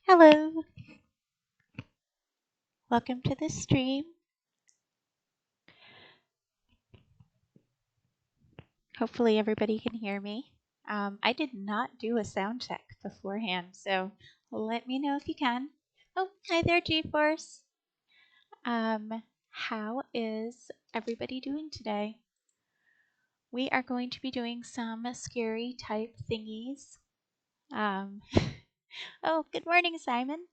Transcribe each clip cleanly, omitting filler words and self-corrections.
Hello, welcome to the stream. Hopefully everybody can hear me. I did not do a sound check beforehand, so let me know if you can. Oh, hi there, G-Force. How is everybody doing today? We are going to be doing some scary type thingies. Oh, good morning, Simon.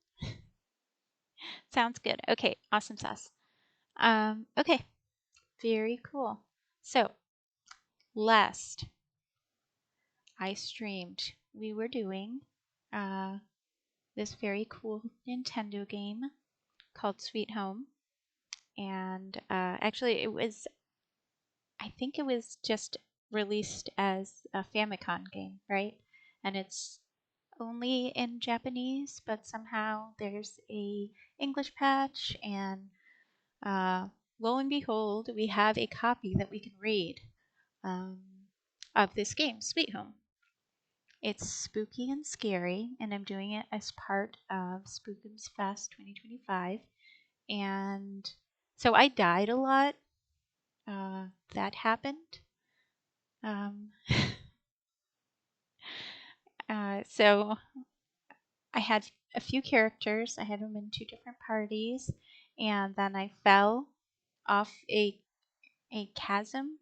Sounds good. Okay, awesome sauce. Okay, very cool. So, last I streamed, we were doing this very cool Nintendo game called Sweet Home. And actually, I think it was just released as a Famicom game, right? And it's only in Japanese, but somehow there's a English patch, and lo and behold, we have a copy that we can read um, of this game, Sweet Home. It's spooky and scary, and I'm doing it as part of Spookumsfest2025. And so I died a lot. That happened. Um, so I had a few characters. I had them in two different parties, and then I fell off a chasm,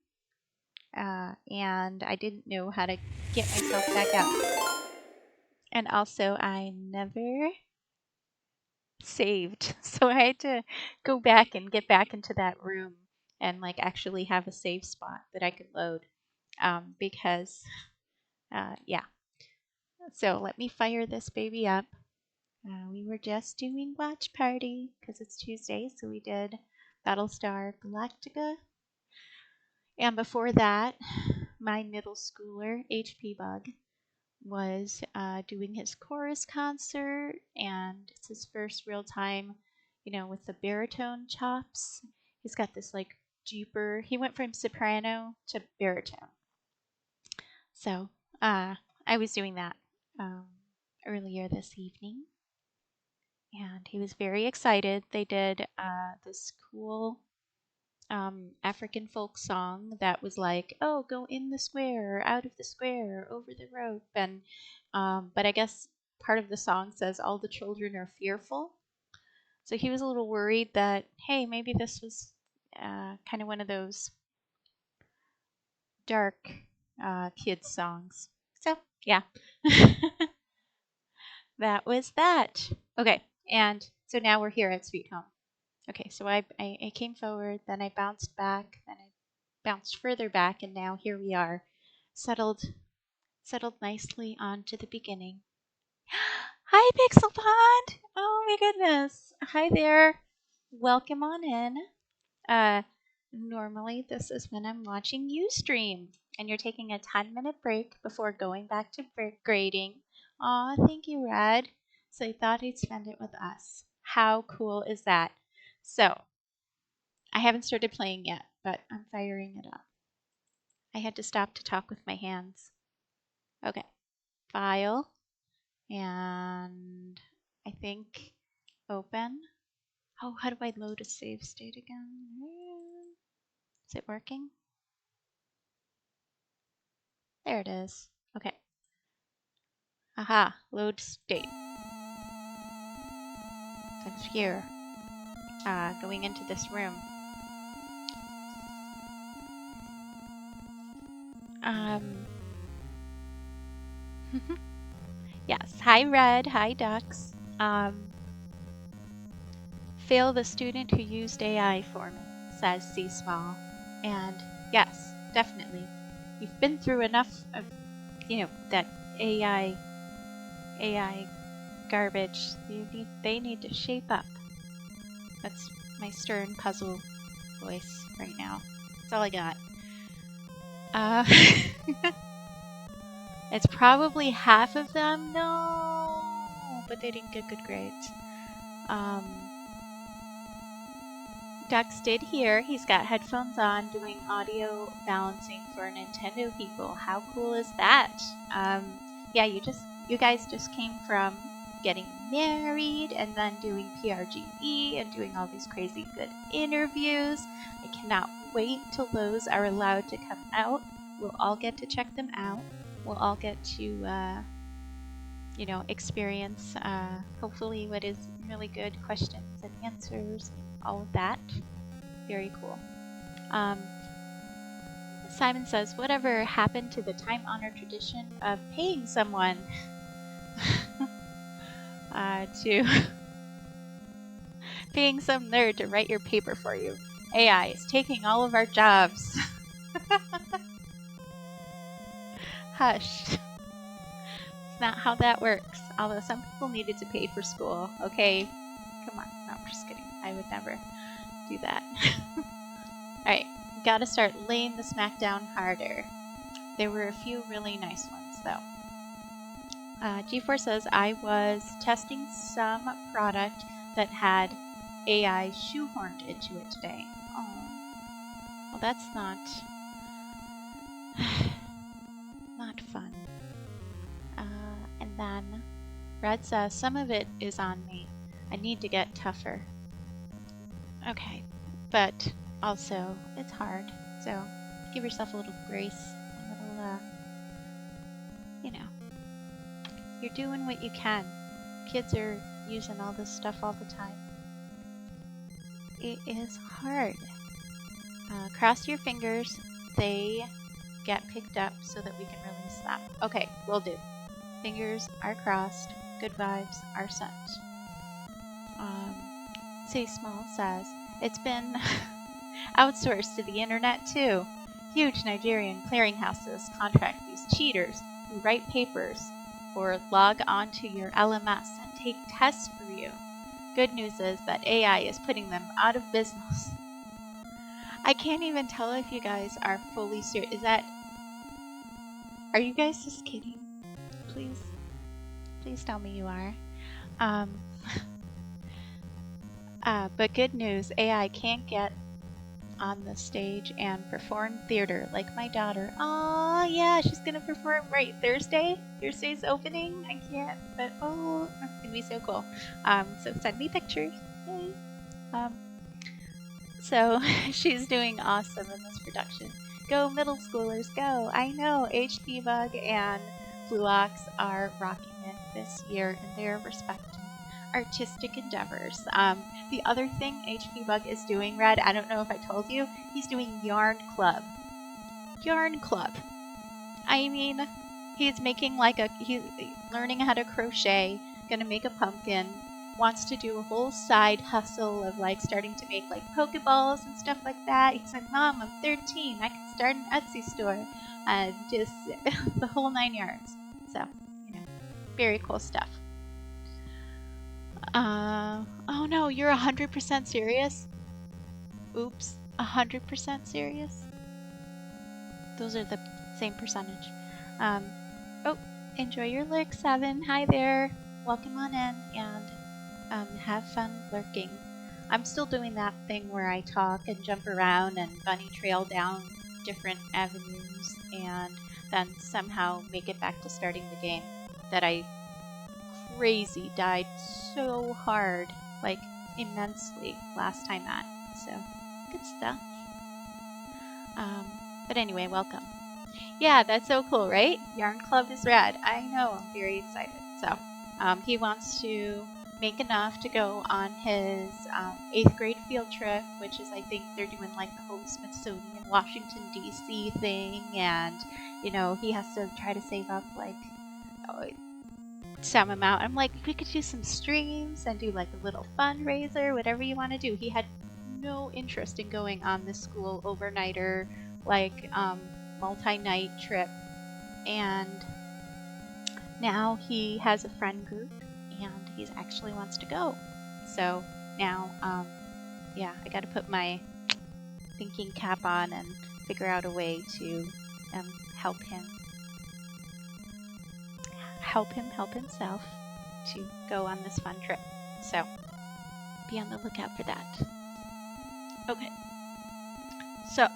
and I didn't know how to get myself back up. And also, I never saved. So I had to go back and get back into that room and like actually have a save spot that I could load. Because, yeah. So let me fire this baby up. We were just doing watch party because it's Tuesday, so we did Battlestar Galactica. And before that, my middle schooler, HP Bug, was doing his chorus concert, and it's his first real time, with the baritone chops. He's got this like deeper. He went from soprano to baritone. So I was doing that earlier this evening, and he was very excited. They did this cool African folk song that was like, "Oh, go in the square, out of the square, over the rope," and but I guess part of the song says all the children are fearful. So he was a little worried that, hey, maybe this was kind of one of those dark kids songs. So yeah, that was that. Okay, and so now we're here at Sweet Home. Okay, so I came forward, then I bounced back, then I bounced further back, and now here we are, settled nicely onto the beginning. Hi, Pixel Pond! Oh my goodness. Hi there. Welcome on in. Normally this is when I'm watching you stream, and you're taking a 10-minute break before going back to grading. Aw, thank you, Red. So I thought I'd spend it with us. How cool is that? So, I haven't started playing yet, but I'm firing it up. I had to stop to talk with my hands. Okay, file, and I think open. Oh, how do I load a save state again? Is it working? There it is. Okay. Aha, load state. That's here. Going into this room. Yes. Hi, Red. Hi, Ducks. Fail the student who used AI for me, says C Small. And yes, definitely. You've been through enough of, that AI garbage. They need to shape up. That's my stern puzzle voice right now. That's all I got. It's probably half of them. No, but they didn't get good grades. Dux did hear. He's got headphones on doing audio balancing for Nintendo people. How cool is that? Yeah, you guys just came from getting married and then doing PRGE and doing all these crazy good interviews. I cannot wait till those are allowed to come out. We'll all get to check them out. We'll all get to experience hopefully what is really good questions and answers, all of that. Very cool. Simon says, whatever happened to the time-honored tradition of paying someone to paying some nerd to write your paper for you? AI is taking all of our jobs. Hush. Not how that works. Although some people needed to pay for school. Okay, come on. No, I'm just kidding. I would never do that. Alright, gotta start laying the smackdown harder. There were a few really nice ones, though. G4 says, I was testing some product that had AI shoehorned into it today. Oh, well, that's not fun. And then Red says, some of it is on me. I need to get tougher. Okay, but also it's hard, so give yourself a little grace, a little, you're doing what you can. Kids are using all this stuff all the time. It is hard. Cross your fingers they get picked up so that we can release them. Okay, will do. Fingers are crossed. Good vibes are sent. C Small says, it's been outsourced to the internet too. Huge Nigerian clearinghouses contract these cheaters who write papers or log onto your LMS and take tests for you. Good news is that AI is putting them out of business. I can't even tell if you guys are fully serious. Are you guys just kidding? Please tell me you are. But good news, AI can't get on the stage and perform theater like my daughter. Oh yeah, she's gonna perform right Thursday. Thursday's opening. I can't, but oh, it's gonna be so cool. So send me pictures. Yay. So she's doing awesome in this production. Go middle schoolers, go! I know HP Bug and Fluox are rocking it this year in their respective artistic endeavors. The other thing HP Bug is doing, Red, I don't know if I told you, he's doing Yarn Club. Yarn Club. I mean, he's making he's learning how to crochet, gonna make a pumpkin, wants to do a whole side hustle of like starting to make like Pokeballs and stuff like that. He's like, Mom, I'm 13, I can start an Etsy store. And just the whole 9 yards. So, very cool stuff. Oh no, you're 100% serious? Oops, 100% serious? Those are the same percentage. Oh, enjoy your lurk, 7. Hi there. Welcome on in and have fun lurking. I'm still doing that thing where I talk and jump around and bunny trail down different avenues and then somehow make it back to starting the game that I crazy died so hard, like immensely last time at. So good stuff. But anyway, welcome. Yeah, that's so cool, right? Yarn Club is rad. I know, I'm very excited. So he wants to make enough to go on his 8th grade field trip, which is, I think they're doing like the whole Smithsonian Washington DC thing, and he has to try to save up like some amount. I'm like, we could do some streams and do like a little fundraiser, whatever you want to do. He had no interest in going on this school overnighter, like multi-night trip, and now he has a friend group and he actually wants to go. So now, yeah, I got to put my thinking cap on and figure out a way to help help himself to go on this fun trip. So be on the lookout for that. Okay, so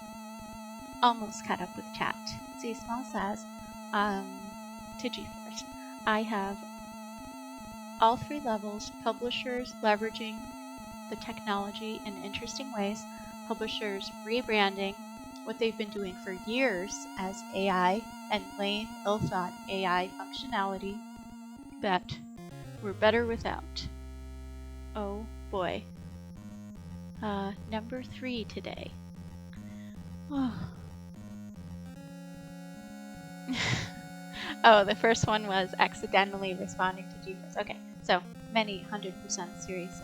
almost caught up with chat. Z Small says to GeForce, I have all 3 levels, publishers leveraging the technology in interesting ways, publishers rebranding what they've been doing for years as AI, and lame, ill-thought AI functionality that we're better without. Oh boy. Number 3 today. Oh, the first one was accidentally responding to GeForce. Okay, so many 100% serious.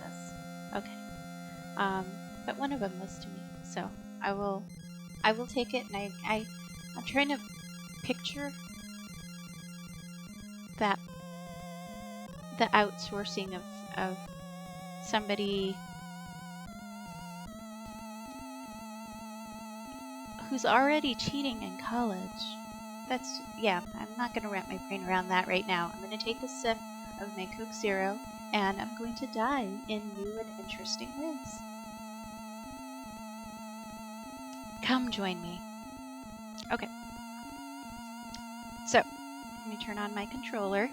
Okay, but one of them was to me, so I will take it, and I'm trying to picture that the outsourcing of somebody who's already cheating in college. Yeah, I'm not going to wrap my brain around that right now. I'm going to take a sip of my Coke Zero, and I'm going to dive in new and interesting ways. Come join me. Okay. So, let me turn on my controller.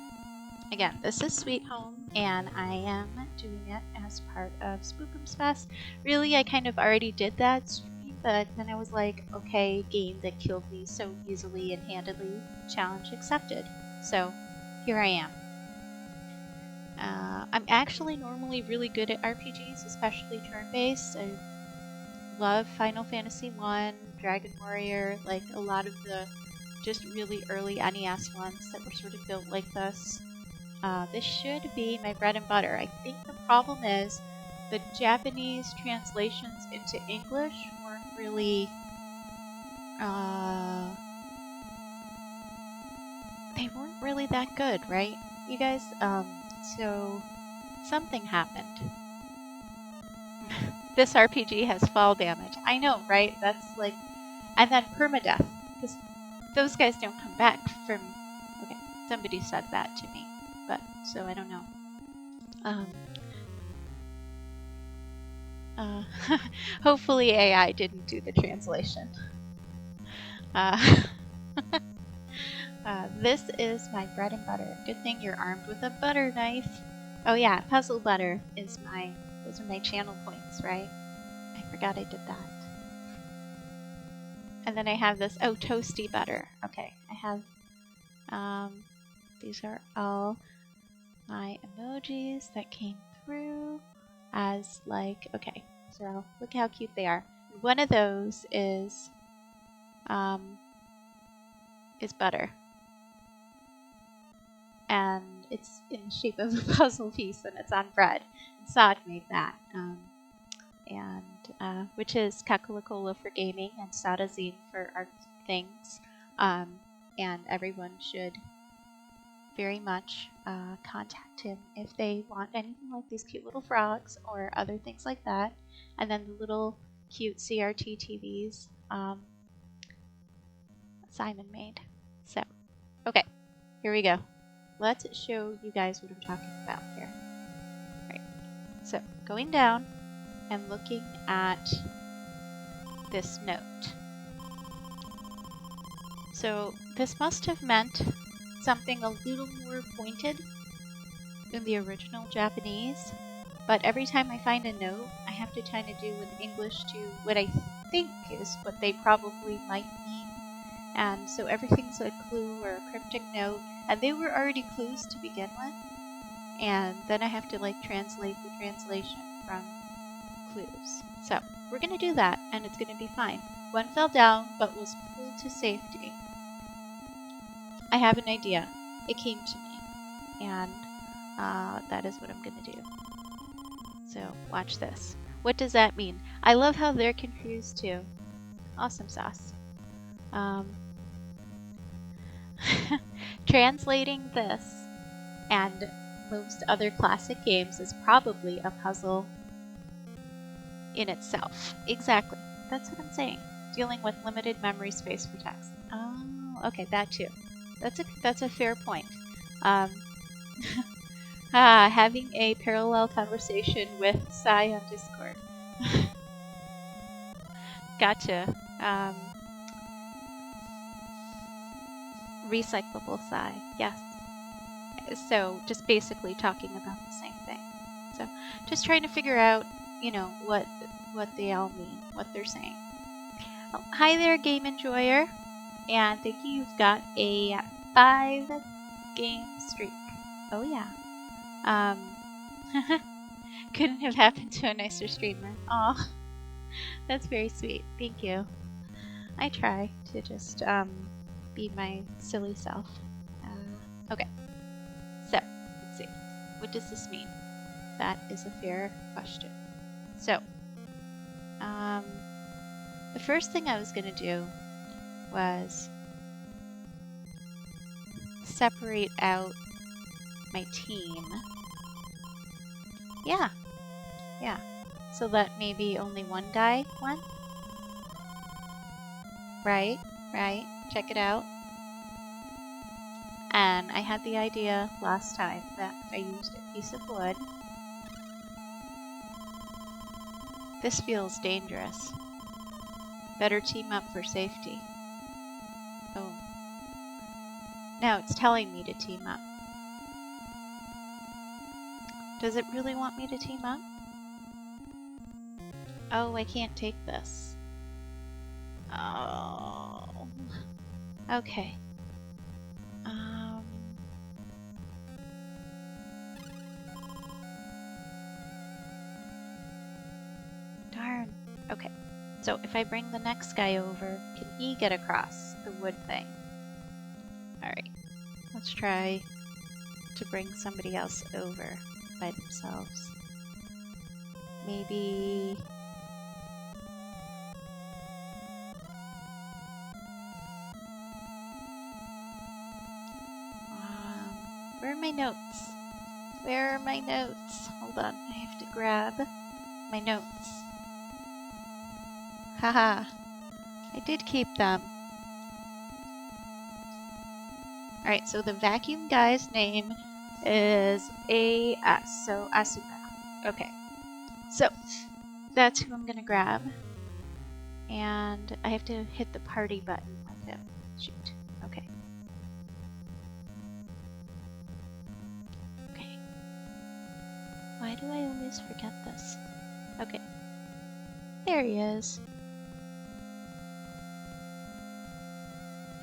Again, this is Sweet Home, and I am doing it as part of Spookumsfest. Really, I kind of already did that stream, but then I was like, okay, game that killed me so easily and handedly, challenge accepted. So, here I am. I'm actually normally really good at RPGs, especially turn-based. I love Final Fantasy I, Dragon Warrior, like a lot of the just really early NES ones that were sort of built like this. This should be my bread and butter. I think the problem is the Japanese translations into English weren't really, they weren't really that good, right, you guys? So something happened. This RPG has fall damage. I know, right? That's like, and then permadeath, because those guys don't come back from, okay, somebody said that to me, but, so I don't know. Uh, hopefully AI didn't do the translation. This is my bread and butter. Good thing you're armed with a butter knife. Oh yeah, puzzle butter is those are my channel points, right? I forgot I did that. And then I have this, oh, toasty butter. Okay, I have, these are all my emojis that came through as like, okay, so look how cute they are. One of those is butter. And it's in the shape of a puzzle piece and it's on bread. And Sod made that. Which is Kakulakola for gaming and Sadazine for art things. And everyone should very much contact him if they want anything like these cute little frogs or other things like that. And then the little cute CRT TVs Simon made. So, okay, here we go. Let's show you guys what I'm talking about here. All right, so going down and looking at this note. So this must have meant something a little more pointed in the original Japanese, but every time I find a note, I have to kind of do an English to what I think is what they probably might mean. And so everything's a clue or a cryptic note, and they were already clues to begin with, and then I have to like translate the translation from clues. So we're going to do that, and it's going to be fine. One fell down, but was pulled to safety. I have an idea. It came to me, and that is what I'm going to do. So watch this. What does that mean? I love how they're confused too. Awesome sauce. Translating this and most other classic games is probably a puzzle in itself. Exactly. That's what I'm saying. Dealing with limited memory space for text. Oh, okay, that too. That's a fair point. Having a parallel conversation with Sai on Discord. Gotcha. Recyclable Sai. Yes. So just basically talking about the same thing. So just trying to figure out, you know, what they all mean, what they're saying. Oh, hi there, Game Enjoyer, and thank you. You've got a 5-game streak. Oh yeah. Couldn't have happened to a nicer streamer. Aw, that's very sweet. Thank you. I try to just be my silly self. Okay. So let's see. What does this mean? That is a fair question. So, the first thing I was going to do was separate out my team. Yeah. So that maybe only one guy won? Right. Check it out. And I had the idea last time that I used a piece of wood. This feels dangerous. Better team up for safety. Oh. Now it's telling me to team up. Does it really want me to team up? Oh, I can't take this. Oh. Okay. Darn. Okay. So if I bring the next guy over, can he get across the wood thing? Alright. Let's try to bring somebody else over by themselves. Maybe... where are my notes? Where are my notes? Hold on, I have to grab my notes. Haha, I did keep them. Alright, so the vacuum guy's name is A.S., so Asuka. Okay, so that's who I'm gonna grab. And I have to hit the party button with him. Shoot. Okay. Okay. Why do I always forget this? Okay. There he is.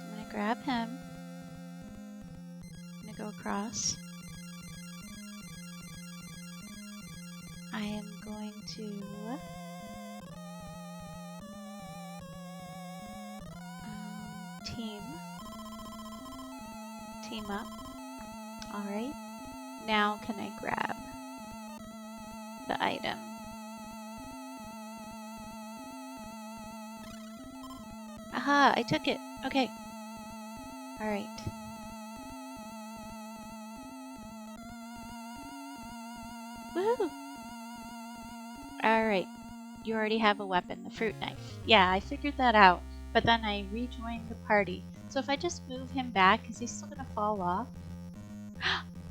I'm gonna grab him. I'm gonna go across. I am going to team up. Alright. Now can I grab the item? Aha, I took it. Okay. Alright. Woohoo! Alright. You already have a weapon, the fruit knife. Yeah, I figured that out. But then I rejoined the party. So if I just move him back, is he still gonna fall off?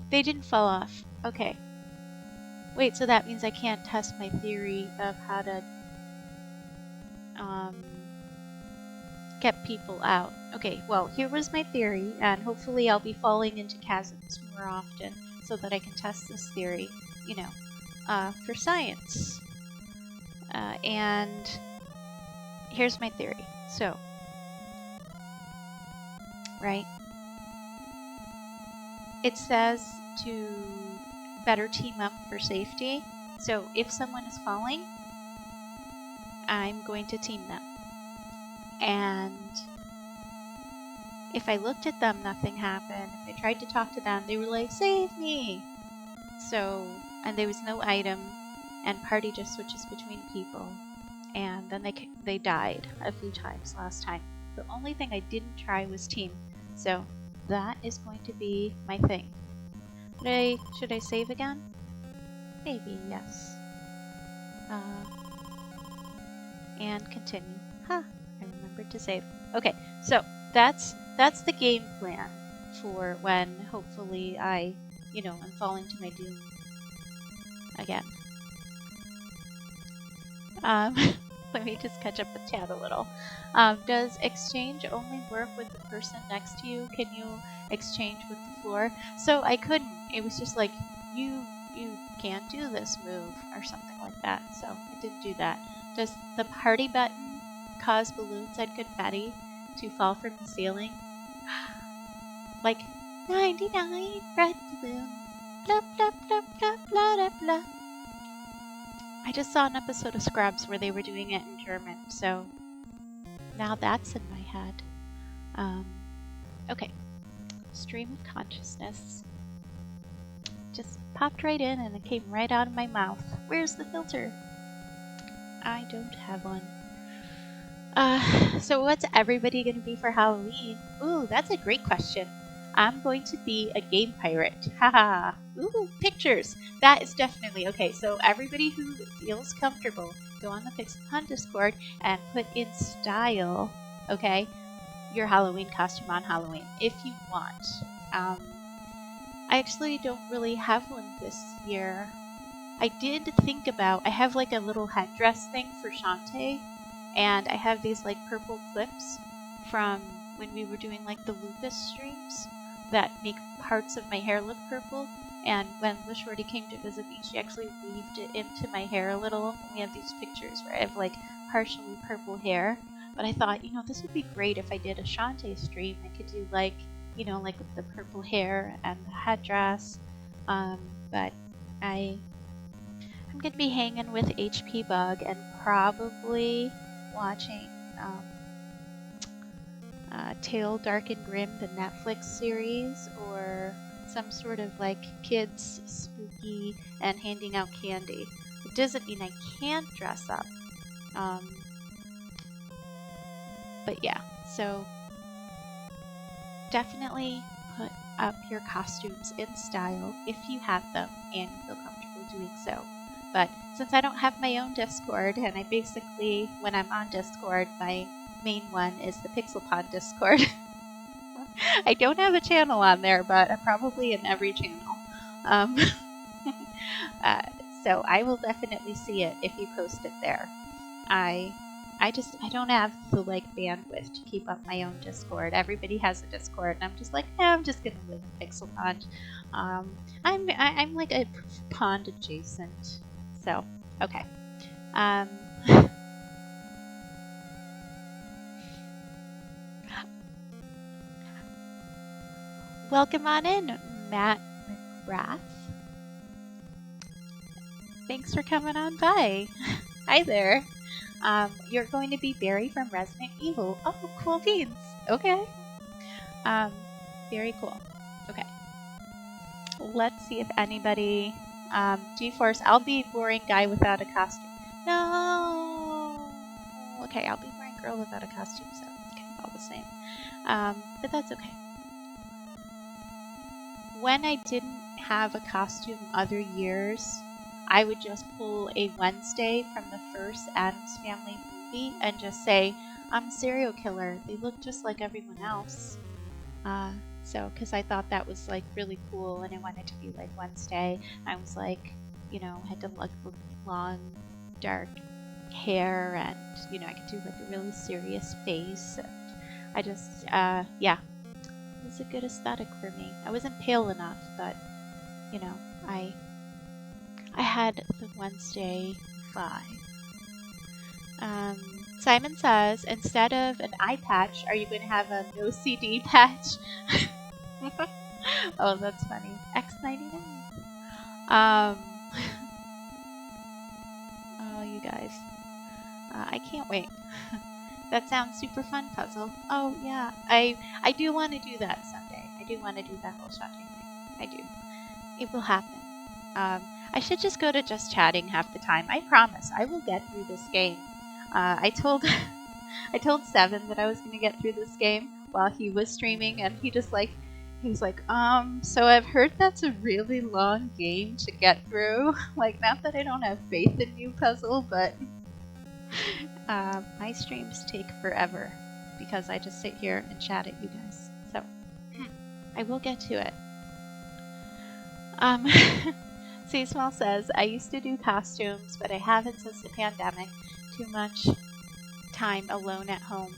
They didn't fall off. Okay. Wait, so that means I can't test my theory of how to get people out. Okay, well, here was my theory, and hopefully I'll be falling into chasms more often so that I can test this theory, you know, for science. And here's my theory. So, right? It says to better team up for safety. So if someone is falling, I'm going to team them. And if I looked at them, nothing happened. If I tried to talk to them, they were like, save me! So, and there was no item, and party just switches between people. And then they died a few times last time. The only thing I didn't try was team. So that is going to be my thing. Should I save again? Maybe, yes. And continue. Huh, I remembered to save. Okay, so that's the game plan for when hopefully I, I'm falling to my doom again. Let me just catch up with chat a little. Does exchange only work with the person next to you? Can you exchange with the floor? So I couldn't. It was just like, you can't do this move or something like that. So I didn't do that. Does the party button cause balloons and confetti to fall from the ceiling? Like 99 red balloons. Blah, blah, blah, blah, blah, blah, blah. I just saw an episode of Scrubs where they were doing it in German, so now that's in my head. Okay, stream of consciousness. Just popped right in and it came right out of my mouth. Where's the filter? I don't have one. So what's everybody gonna be for Halloween? Ooh, that's a great question. I'm going to be a game pirate. Haha. Ooh, pictures. That is definitely okay. So everybody who feels comfortable, go on the Pixelpon Discord and put in style, okay, your Halloween costume on Halloween if you want. I actually don't really have one this year. I did think about, I have like a little headdress thing for Shantae, and I have these like purple clips from when we were doing like the lupus streams that make parts of my hair look purple. And when the shorty came to visit me, she actually weaved it into my hair a little. We have these pictures where I have like partially purple hair. But I thought, this would be great if I did a Shantae stream. I could do like, like with the purple hair and the headdress. But I'm gonna be hanging with HP Bug and probably watching Tale Dark and Grim, the Netflix series, or some sort of like kids spooky and handing out candy. It doesn't mean I can't dress up. But yeah, so definitely put up your costumes in style if you have them and you feel comfortable doing so. But since I don't have my own Discord, and I basically, when I'm on Discord, my main one is the Pixelpon Discord. I don't have a channel on there, but I'm probably in every channel. So I will definitely see it if you post it there. I don't have the like bandwidth to keep up my own Discord. Everybody has a Discord, and I'm just like, I'm just gonna live in Pixel Pond. I'm like a pond adjacent. So okay. Welcome on in, Matt McGrath. Thanks for coming on by. Hi there. You're going to be Barry from Resident Evil. Oh, cool beans. Okay. Very cool. Okay. Let's see if anybody... G-Force, I'll be boring guy without a costume. No! Okay, I'll be boring girl without a costume, so it's kind of all the same. But that's okay. When I didn't have a costume other years, I would just pull a Wednesday from the first Addams Family movie and just say, I'm a serial killer. They look just like everyone else. So, because I thought that was like really cool and I wanted to be like Wednesday. I was like, you know, had to look long, dark hair and, you know, I could do like a really serious face. And I just, yeah, it was a good aesthetic for me. I wasn't pale enough, but, you know, I had the Wednesday vibe. Simon says, instead of an eye patch, are you going to have a no CD patch? Oh, that's funny. X99. Oh, you guys. I can't wait. That sounds super fun, Puzzle. Oh, yeah. I do want to do that someday. I do want to do that whole chatting thing. I do. It will happen. I should just go to just chatting half the time. I promise. I will get through this game. I told Seven that I was going to get through this game while he was streaming, and he was like, so I've heard that's a really long game to get through. Like, not that I don't have faith in you, Puzzle, but my streams take forever because I just sit here and chat at you guys. So I will get to it. C Small says, I used to do costumes, but I haven't since the pandemic. Too much time alone at home.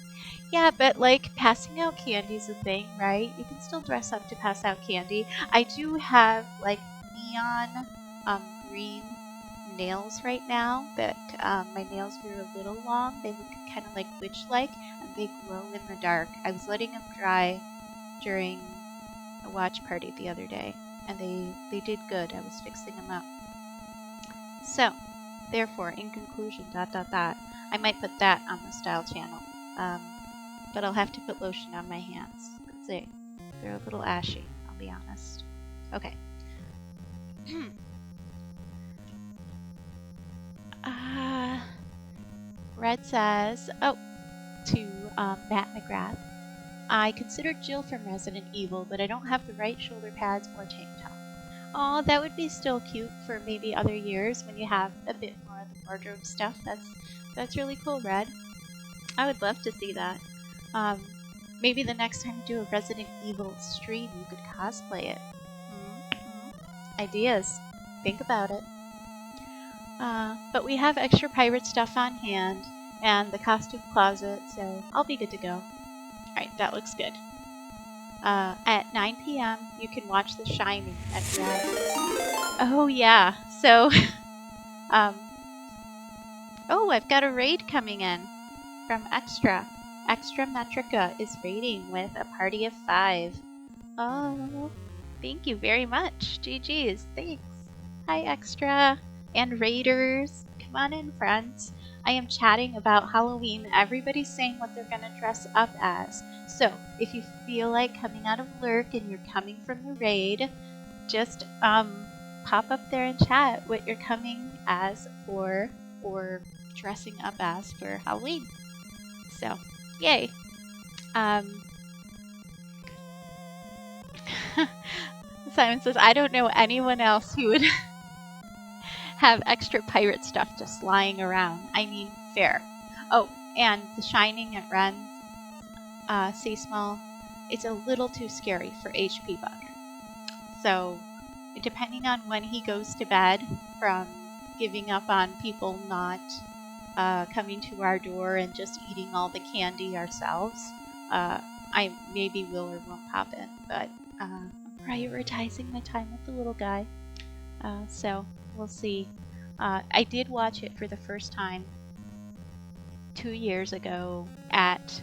Yeah, but like passing out candy is a thing, right? You can still dress up to pass out candy. I do have like neon green nails right now, but my nails grew a little long. They look kind of like witch-like, and they glow in the dark. I was letting them dry during a watch party the other day, and they did good. I was fixing them up. So, therefore, in conclusion, ... I might put that on the style channel. But I'll have to put lotion on my hands. They're a little ashy, I'll be honest. Okay. Red says, to Matt McGrath, I considered Jill from Resident Evil, but I don't have the right shoulder pads or tank top. Oh, that would be still cute for maybe other years when you have a bit more of the wardrobe stuff. That's really cool, Red. I would love to see that. Maybe the next time you do a Resident Evil stream, you could cosplay it. Ideas. Think about it. But we have extra pirate stuff on hand and the costume closet, so I'll be good to go. Alright, that looks good. At 9 p.m., you can watch The Shining at Red's. Oh, yeah. So, oh, I've got a raid coming in from Extra. Extra Metrica is raiding with a party of 5. Oh, thank you very much. GG's. Thanks. Hi, Extra. And raiders. Come on in, friends. I am chatting about Halloween. Everybody's saying what they're going to dress up as. So, if you feel like coming out of Lurk and you're coming from the raid, just pop up there and chat what you're coming as or dressing up as for Halloween. So, yay. Simon says, I don't know anyone else who would have extra pirate stuff just lying around. I mean, fair. Oh, and The Shining at Ren's, Say Small, it's a little too scary for HP Bug. So, depending on when he goes to bed from giving up on people not coming to our door and just eating all the candy ourselves. I maybe will or won't pop in, but I'm prioritizing my time with the little guy. So we'll see. I did watch it for the first time 2 years ago at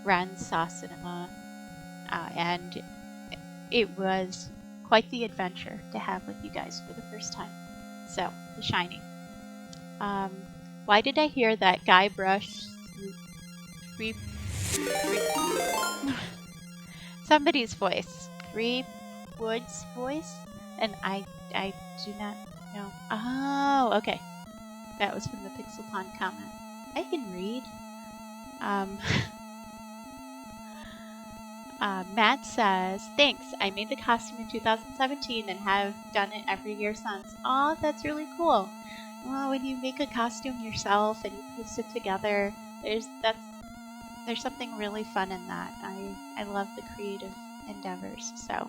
Ren's Saw Cinema, and it was quite the adventure to have with you guys for the first time. So, The Shining. Why did I hear that Guybrush somebody's voice, Wood's voice, and I do not know. Oh, okay. That was from the Pixel Pond comment. I can read. Matt says, thanks, I made the costume in 2017 and have done it every year since. Aw, that's really cool. Well, when you make a costume yourself and you piece it together, there's something really fun in that. I love the creative endeavors, so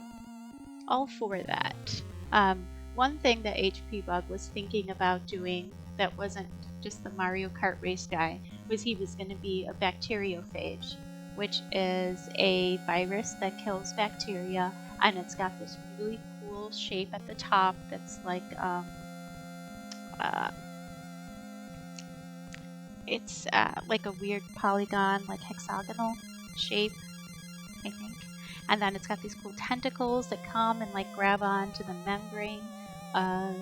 all for that. One thing that HP Bug was thinking about doing that wasn't just the Mario Kart race guy was he was going to be a bacteriophage, which is a virus that kills bacteria, and it's got this really cool shape at the top that's like it's like a weird polygon, like hexagonal shape, I think. And then it's got these cool tentacles that come and like grab onto the membrane of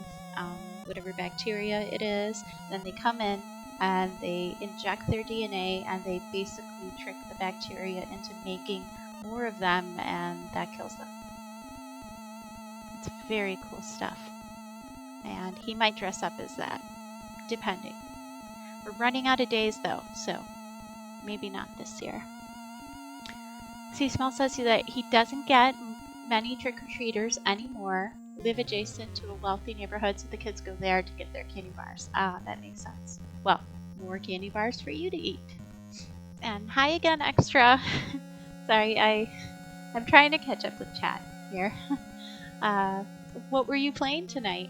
whatever bacteria it is. Then they come in and they inject their DNA and they basically trick the bacteria into making more of them, and that kills them. It's very cool stuff. And he might dress up as that, depending. We're running out of days though, so maybe not this year. See, Small says that he doesn't get many trick-or-treaters anymore. Live adjacent to a wealthy neighborhood, so the kids go there to get their candy bars. Ah, that makes sense. Well, more candy bars for you to eat. And hi again, Extra. Sorry, I'm trying to catch up with chat here. What were you playing tonight?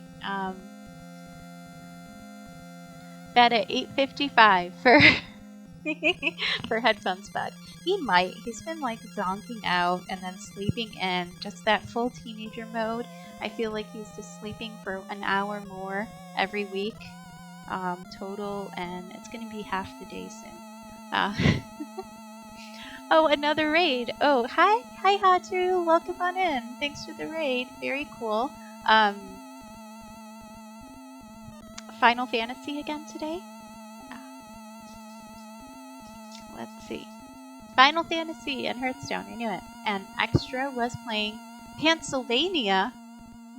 Bet at 8:55 for for Headphones Bug. He might. He's been like zonking out and then sleeping in. Just that full teenager mode. I feel like he's just sleeping for an hour more every week total, and it's going to be half the day soon. Oh, another raid. Oh, hi Hatu. Welcome on in. Thanks for the raid. Very cool. Final Fantasy again today? Let's see. Final Fantasy and Hearthstone, I knew it. And Extra was playing Pennsylvania.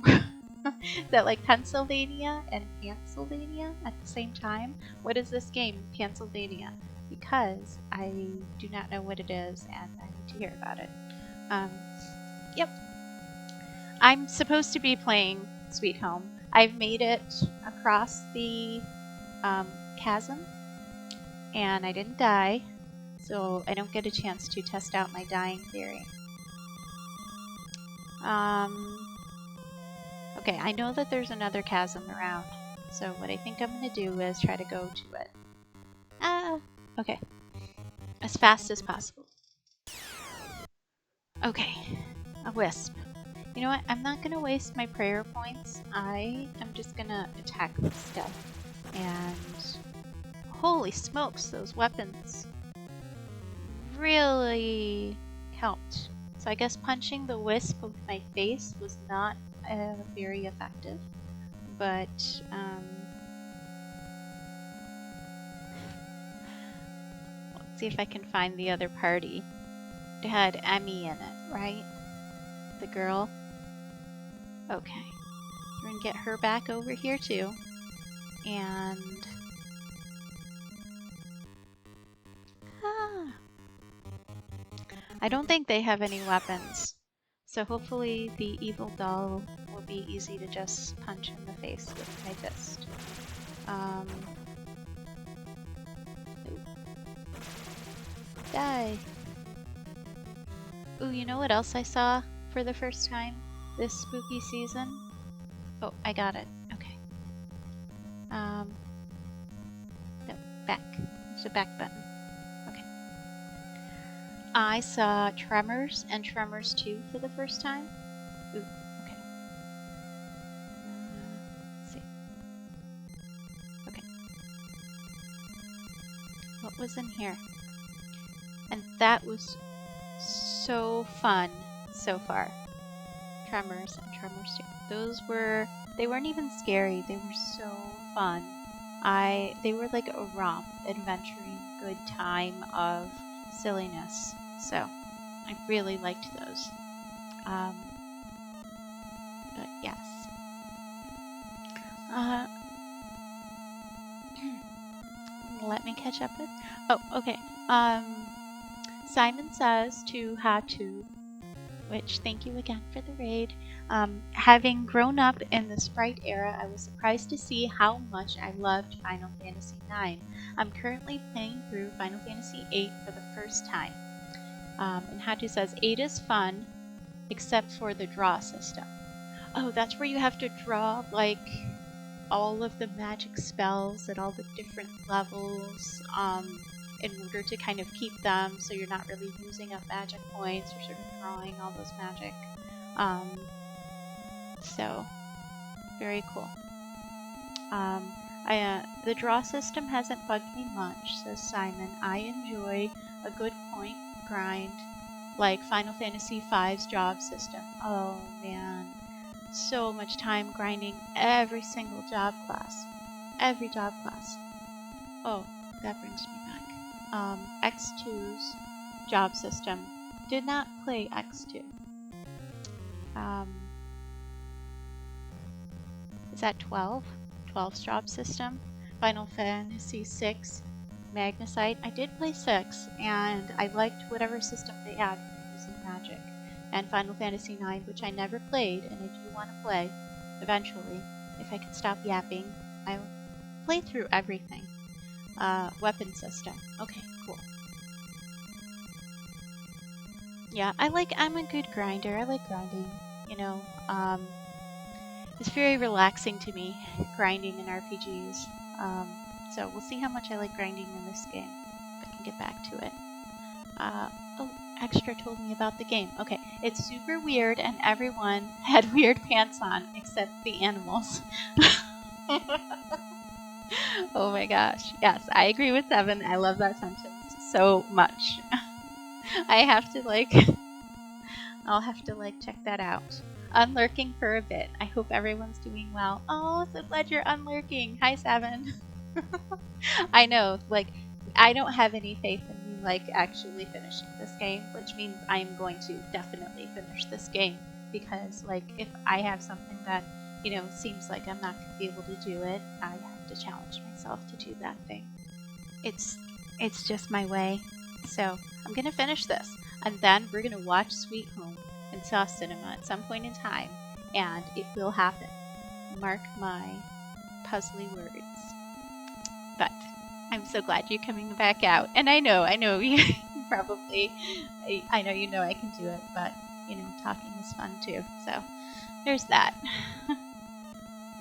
Is that like Pennsylvania and Pennsylvania at the same time? What is this game, Pennsylvania? Because I do not know what it is and I need to hear about it. Yep. I'm supposed to be playing Sweet Home. I've made it across the chasm and I didn't die, so I don't get a chance to test out my dying theory. Okay, I know that there's another chasm around, so what I think I'm going to do is try to go to it. Okay. As fast as possible. Okay, a wisp. You know what? I'm not going to waste my prayer points. I am just going to attack this stuff. And holy smokes, those weapons really helped. So I guess punching the wisp with my face was not very effective. But, let's see if I can find the other party. It had Emmy in it, right? The girl. Okay. We're gonna get her back over here too. And I don't think they have any weapons. So hopefully the evil doll will be easy to just punch in the face with my fist. Die. Ooh, you know what else I saw for the first time this spooky season? Oh, I got it. Okay. No, back. There's a back button. Okay. I saw Tremors and Tremors 2 for the first time. Ooh, okay. Let's see. Okay. What was in here? And that was so fun so far. Tremors and Tremors 2. They weren't even scary. They were so fun. They were like a romp, adventuring, good time of silliness. So I really liked those. But yes. Let me catch up with. Oh, okay. Simon says to Hatu, which thank you again for the raid. Having grown up in the Sprite era, I was surprised to see how much I loved Final Fantasy IX. I'm currently playing through Final Fantasy VIII for the first time. And Hatu says, 8 is fun, except for the draw system. Oh, that's where you have to draw, like, all of the magic spells at all the different levels, in order to kind of keep them so you're not really using up magic points. You're sort of drawing all those magic. So, very cool. The draw system hasn't bugged me much, says Simon. I enjoy a good point grind like Final Fantasy V's job system. Oh man, so much time grinding every single job class. Every job class. Oh, that brings me back. X2's job system. Did not play X2. Is that 12? 12's job system. Final Fantasy 6 Magnesite. I did play 6, and I liked whatever system they had for using magic. And Final Fantasy 9, which I never played, and I do want to play eventually. If I can stop yapping, I'll play through everything. Weapon system. Okay, cool. Yeah, I'm a good grinder. I like grinding, you know. It's very relaxing to me, grinding in RPGs. So we'll see how much I like grinding in this game, if I can get back to it. Oh, Extra told me about the game. Okay, it's super weird and everyone had weird pants on, except the animals. Oh my gosh. Yes, I agree with Seven. I love that sentence so much. I'll have to check that out. Unlurking for a bit. I hope everyone's doing well. Oh, so glad you're unlurking. Hi, Seven. I know, I don't have any faith in you, actually finishing this game, which means I'm going to definitely finish this game, because, if I have something that, seems like I'm not going to be able to do it, I have to challenge myself to do that thing. It's just my way. So, I'm going to finish this, and then we're going to watch Sweet Home in Saw Cinema at some point in time, and it will happen. Mark my puzzly words. But I'm so glad you're coming back out. And I know you probably, I know I can do it, but, talking is fun too. So there's that.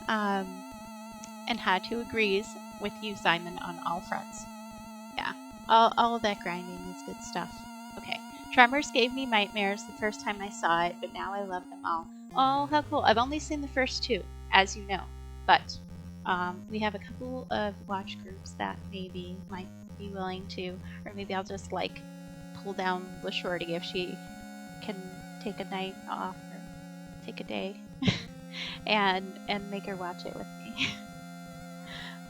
And Hatu agrees with you, Simon, on all fronts. Yeah, all of that grinding is good stuff. Okay, Tremors gave me nightmares the first time I saw it, but now I love them all. Oh, how cool. I've only seen the first 2, as you know, but we have a couple of watch groups that maybe might be willing to, or maybe I'll just pull down the shorty if she can take a night off or take a day and make her watch it with me.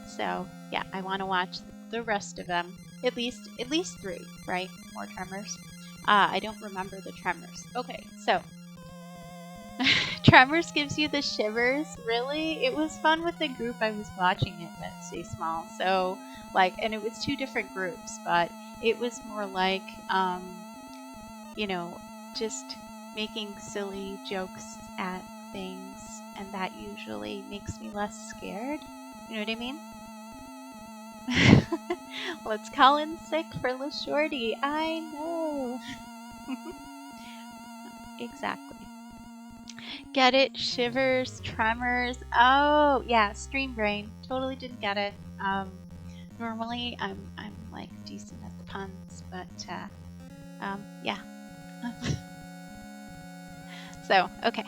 So yeah, I want to watch the rest of them. At least 3, right? More Tremors. I don't remember the Tremors. Okay, so Tremors gives you the shivers. Really? It was fun with the group I was watching it with, Stay Small. So, and it was 2 different groups, but it was more just making silly jokes at things, and that usually makes me less scared. You know what I mean? Let's call in sick for La Shorty. I know. Exactly. Get it? Shivers, tremors. Oh, yeah, stream brain. Totally didn't get it. Normally I'm like decent at the puns, but yeah. So, okay.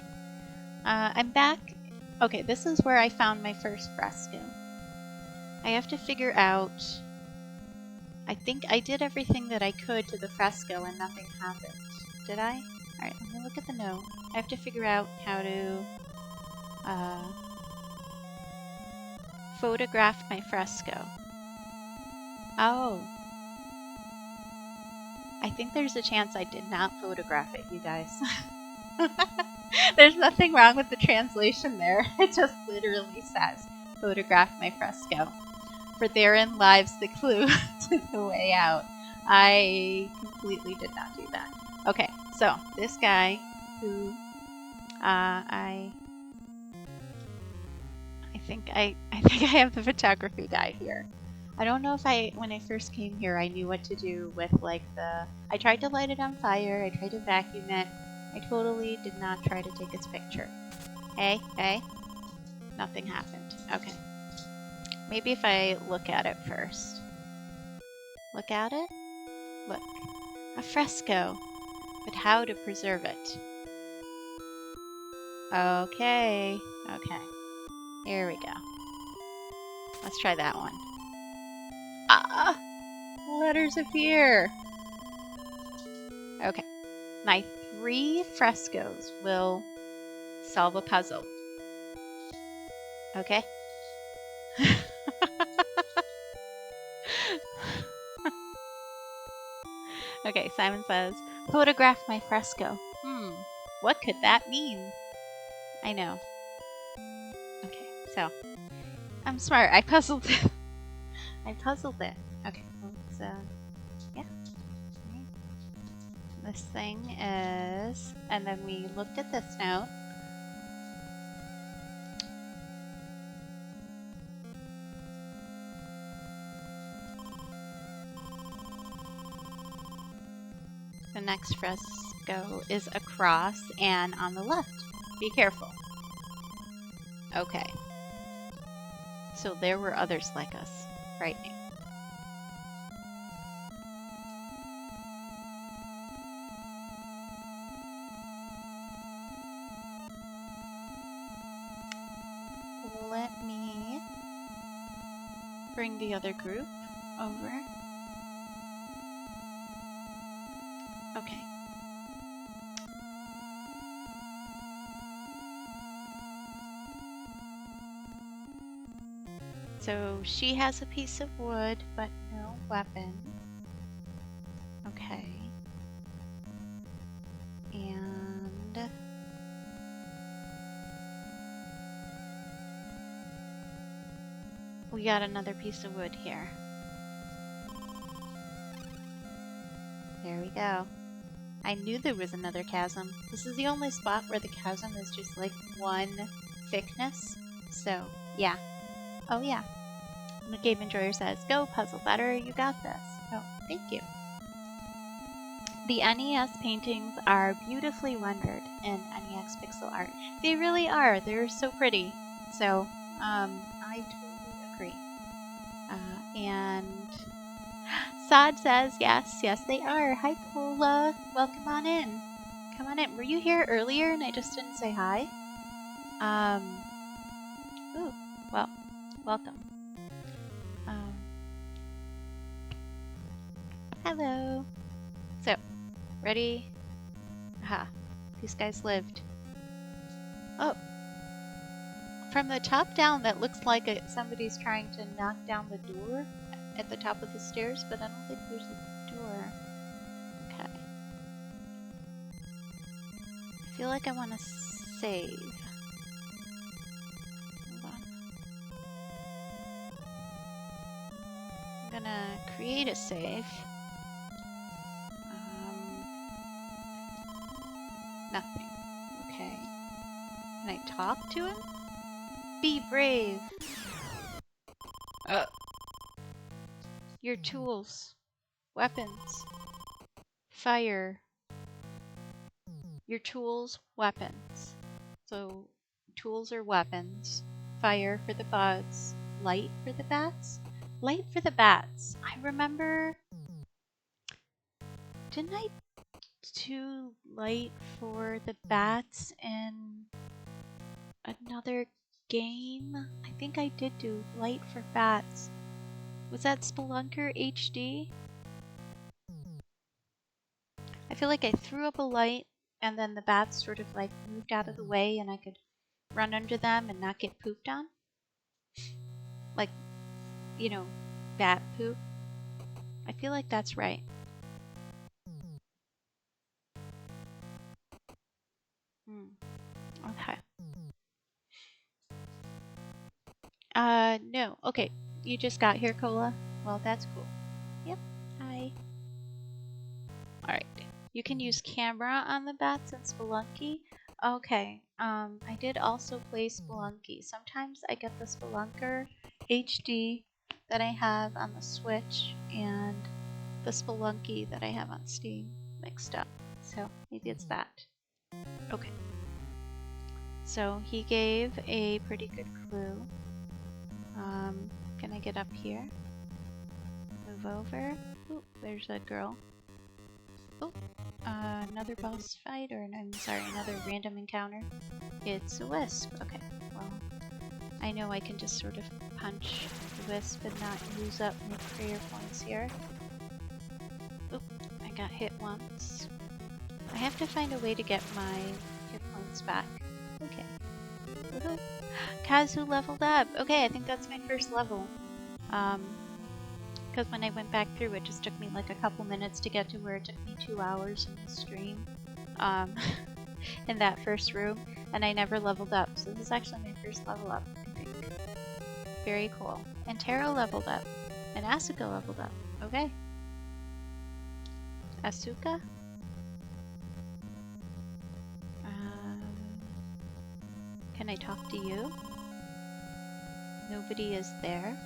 I'm back. Okay, this is where I found my first fresco. I have to figure out. I think I did everything that I could to the fresco and nothing happened. Did I? Alright, let me look at the note. I have to figure out how to photograph my fresco. Oh. I think there's a chance I did not photograph it, you guys. There's nothing wrong with the translation there. It just literally says, photograph my fresco. For therein lies the clue to the way out. I completely did not do that. Okay, so this guy who I think I have the photography guide here. I don't know if when I first came here, I knew what to do with like I tried to light it on fire. I tried to vacuum it. I totally did not try to take its picture. Hey, nothing happened. Okay. Maybe if I look at it first. Look at it? Look. A fresco. But how to preserve it? Okay. Here we go. Let's try that one. Ah! Letters appear! Okay. My 3 frescoes will solve a puzzle. Okay? Okay, Simon says, photograph my fresco. What could that mean? I know. Okay, so I'm smart. I puzzled it. Okay, let's yeah. This thing is, and then we looked at this note. The next fresco is across and on the left. Be careful. Okay. So there were others like us. Frightening. Let me bring the other group over. Okay. So she has a piece of wood, but no weapon. Okay. And we got another piece of wood here. There we go. I knew there was another chasm. This is the only spot where the chasm is just like one thickness. So, yeah. Oh, yeah. The Game Enjoyer says, go, Puzzle Better, you got this. Oh, thank you. The NES paintings are beautifully rendered in NES pixel art. They really are. They're so pretty. So, I totally agree. And Sod says, yes, they are. Hi, Cola. Welcome on in. Come on in. Were you here earlier and I just didn't say hi? Ooh, well, welcome. Hello. So, ready? Aha. These guys lived. Oh. From the top down, that looks like somebody's trying to knock down the door at the top of the stairs, but I don't think there's a door. Okay. I feel like I want to save. Hold on. I'm gonna create a save. Nothing. Okay. Can I talk to him? Be brave. Your tools. Weapons. Fire. Your tools, weapons. So tools or weapons. Fire for the bugs. Light for the bats. Light for the bats. I remember... Didn't I do light for the bats in another game? I think I did do light for bats. Was that Spelunker HD? I feel like I threw up a light and then the bats sort of like moved out of the way and I could run under them and not get pooped on. Like, you know, bat poop. I feel like that's right. Okay. No. Okay. You just got here, Cola? Well, that's cool. Yep. Hi. Alright. You can use camera on the bats in Spelunky. Okay. I did also play Spelunky. Sometimes I get the Spelunker HD that I have on the Switch and the Spelunky that I have on Steam mixed up. So maybe it's that. Okay. So he gave a pretty good clue. Can I get up here? Move over. Ooh, there's a girl. Oh, another boss fight, or I'm sorry, another random encounter. It's a wisp. Okay, well, I know I can just sort of punch the wisp and not use up my prayer points here. Oop, I got hit once. I have to find a way to get my hit points back. Okay. Woohoo! Kazu leveled up! Okay, I think that's my first level. Because when I went back through, it just took me like a couple minutes to get to where it took me 2 hours in the stream. In that first room, and I never leveled up. So this is actually my first level up, I think. Very cool. And Taro leveled up. And Asuka leveled up. Okay. Asuka? Can I talk to you? Nobody is there.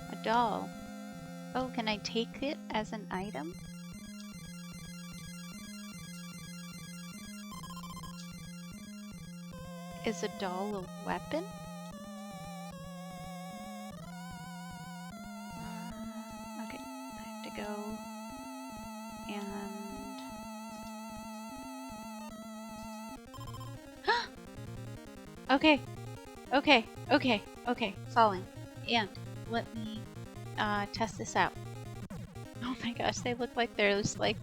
A doll. Oh, can I take it as an item? Is a doll a weapon? Okay, I have to go and... Okay, falling. And let me test this out. Oh my gosh, they look like they're just like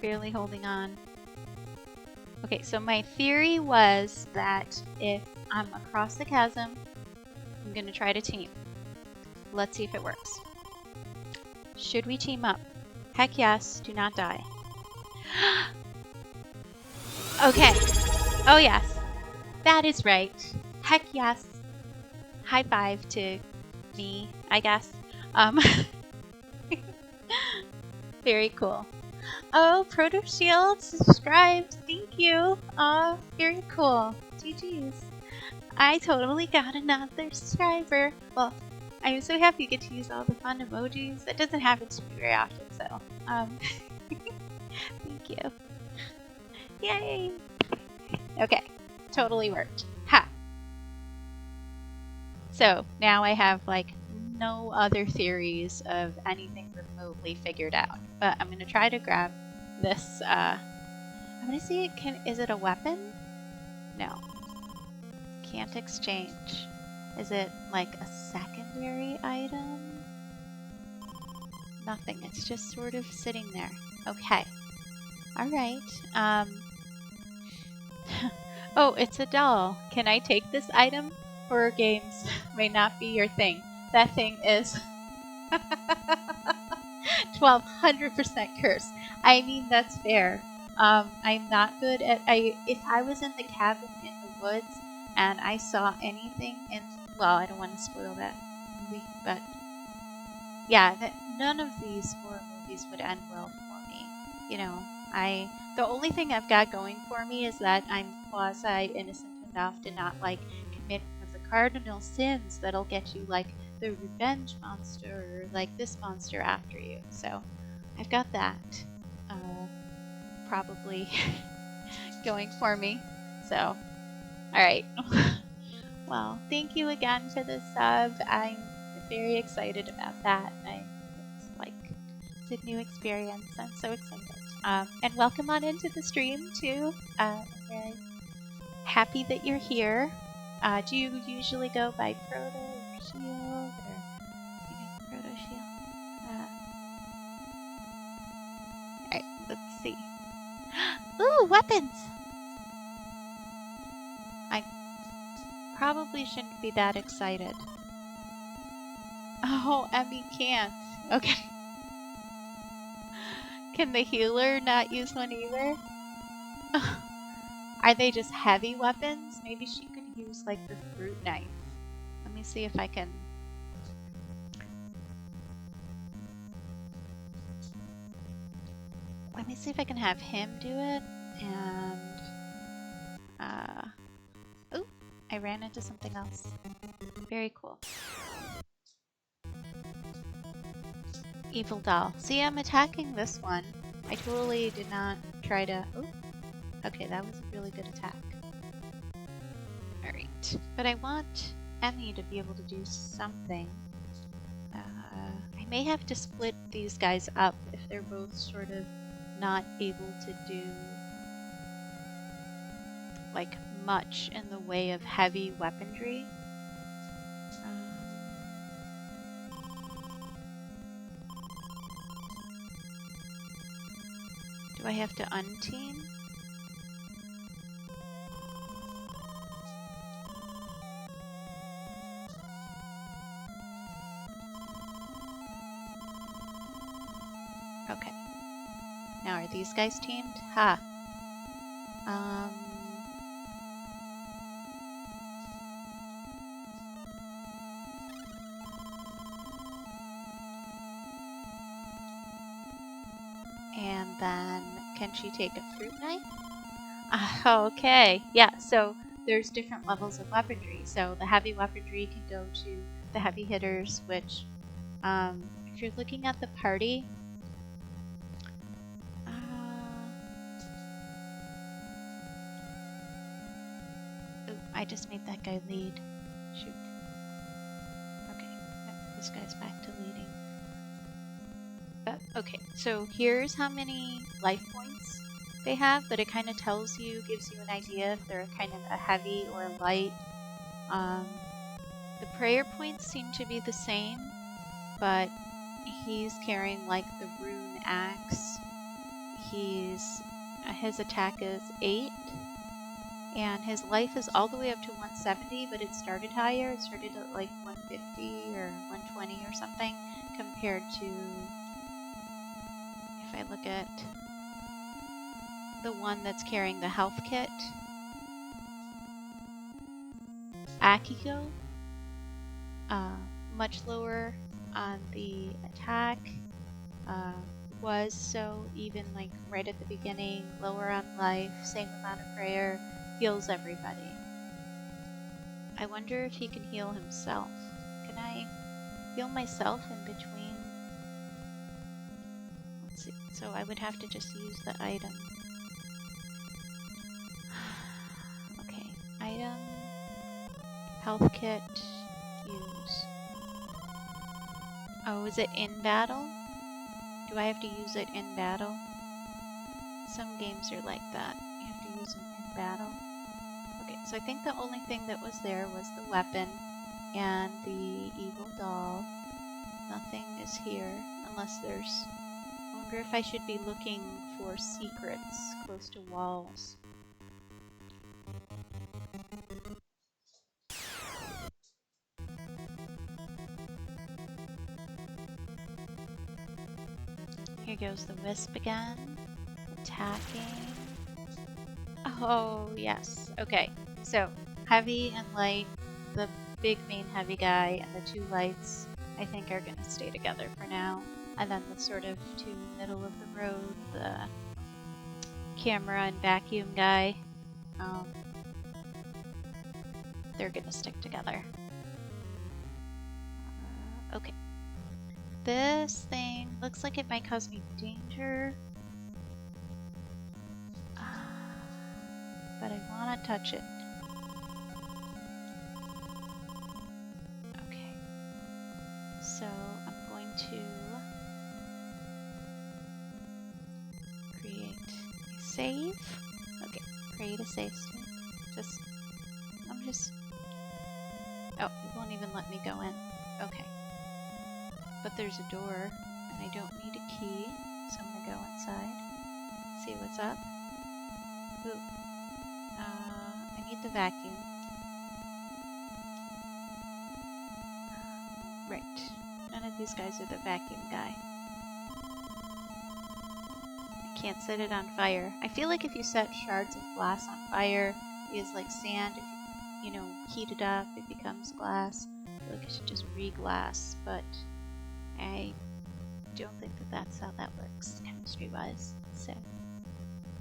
barely holding on. Okay, so my theory was that if I'm across the chasm, I'm gonna try to team. Let's see if it works. Should we team up? Heck yes, do not die. Okay. Oh yes. That is right. Heck yes. High five to me, I guess. Very cool. Oh, Proto Shield subscribed. Thank you. Very cool. GG's. I totally got another subscriber. Well, I'm so happy you get to use all the fun emojis. That doesn't happen to me very often, so thank you. Yay! Okay, totally worked. Ha! So now I have like no other theories of anything remotely figured out. But I'm gonna try to grab this. I'm gonna see it. Is it a weapon? No. Can't exchange. Is it like a secondary item? Nothing. It's just sort of sitting there. Okay. All right. Oh, it's a doll. Can I take this item? Horror games may not be your thing. That thing is 1200% cursed. I mean, that's fair. I'm not good at... If I was in the cabin in the woods and I saw anything in... Well, I don't want to spoil that movie, but... Yeah, none of these horror movies would end well for me. You know, the only thing I've got going for me is that I'm quasi-innocent enough to not, like, commit one of the cardinal sins that'll get you, like, the revenge monster or, like, this monster after you. So, I've got that. probably going for me. So, alright. Well, thank you again for the sub. I'm very excited about that. It's a new experience. I'm so excited. And welcome on into the stream too. I'm very happy that you're here. Do you usually go by Proto or Shield or Proto Shield? Alright, let's see. Ooh, weapons! I probably shouldn't be that excited. Oh, Emmy can't. Okay. Can the healer not use one either? Are they just heavy weapons? Maybe she could use like the fruit knife. Let me see if I can... Let me see if I can have him do it. And... Oh, I ran into something else. Very cool. Evil doll. See, I'm attacking this one. I totally did not try to... Oh, okay, that was a really good attack. Alright, but I want Emmy to be able to do something. I may have to split these guys up if they're both sort of not able to do like much in the way of heavy weaponry. Do I have to unteam? Okay. Now are these guys teamed? Ha. And then can she take a fruit knife? Okay. Yeah, so there's different levels of weaponry. So the heavy weaponry can go to the heavy hitters, which if you're looking at the party, I just made that guy lead. Shoot. Okay, this guy's back to leading. Okay, so here's how many life points they have, but it kind of tells you, gives you an idea if they're kind of a heavy or a light. The prayer points seem to be the same, but he's carrying like the rune axe. His attack is 8. And his life is all the way up to 170, but it started higher. It started at like 150 or 120 or something, compared to, if I look at the one that's carrying the health kit, Akiko, much lower on the attack, was so even like right at the beginning, lower on life, same amount of prayer. Heals everybody. I wonder if he can heal himself. Can I heal myself in between? Let's see. So I would have to just use the item. Okay. Item. Health kit. Use. Oh, is it in battle? Do I have to use it in battle? Some games are like that. You have to use them in battle. Okay, so I think the only thing that was there was the weapon and the evil doll. Nothing is here unless there's... I wonder if I should be looking for secrets close to walls. Here goes the wisp again. Attacking. Oh, yes. Okay, so heavy and light, the big main heavy guy and the 2 lights, I think are going to stay together for now. And then the sort of 2 middle of the road, the camera and vacuum guy, they're going to stick together. Okay. This thing looks like it might cause me danger. but I want to touch it. Okay. So I'm going to create a save. Okay, create a save state. Oh, it won't even let me go in. Okay. But there's a door, and I don't need a key, so I'm gonna go inside, see what's up. Ooh. I need the vacuum. Right. None of these guys are the vacuum guy. I can't set it on fire. I feel like if you set shards of glass on fire, it is like sand. If you know, heat it up, it becomes glass. I feel like I should just re-glass, but I don't think that that's how that works chemistry-wise. So,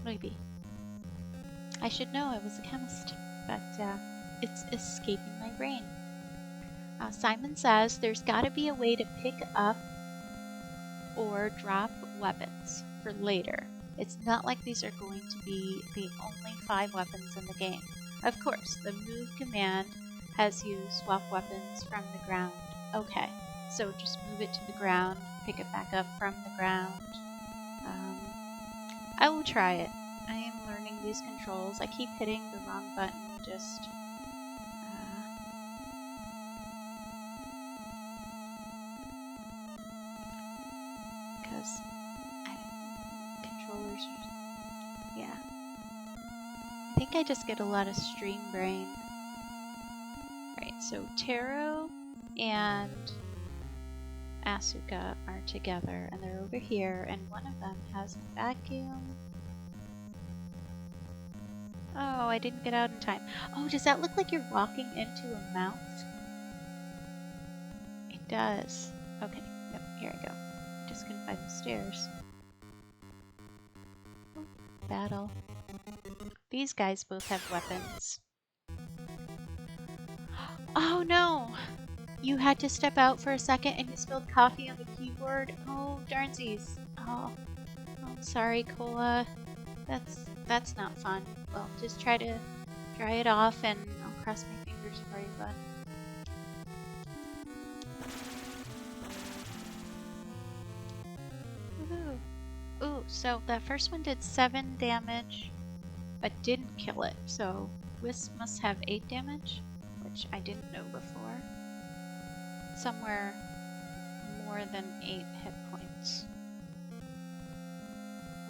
maybe. I should know, I was a chemist, but it's escaping my brain. Simon says there's got to be a way to pick up or drop weapons for later. It's not like these are going to be the only 5 weapons in the game. Of course, the move command has you swap weapons from the ground. Okay, so just move it to the ground, pick it back up from the ground. I will try it. I am learning these controls. I keep hitting the wrong button, just because controllers are, yeah. I think I just get a lot of stream brain. Right, so Taro and Asuka are together, and they're over here, and one of them has a vacuum. Oh, I didn't get out in time. Oh, does that look like you're walking into a mouth? It does. Okay, yep, here I go. Just couldn't find the stairs. Oh, battle. These guys both have weapons. Oh no! You had to step out for a second and you spilled coffee on the keyboard. Oh, darnsies. Oh, I'm sorry, Cola. That's not fun. Well, just try to dry it off, and I'll cross my fingers for you, bud. Woohoo! Ooh, so that first one did 7 damage, but didn't kill it. So Wisp must have 8 damage, which I didn't know before. Somewhere more than 8 hit points.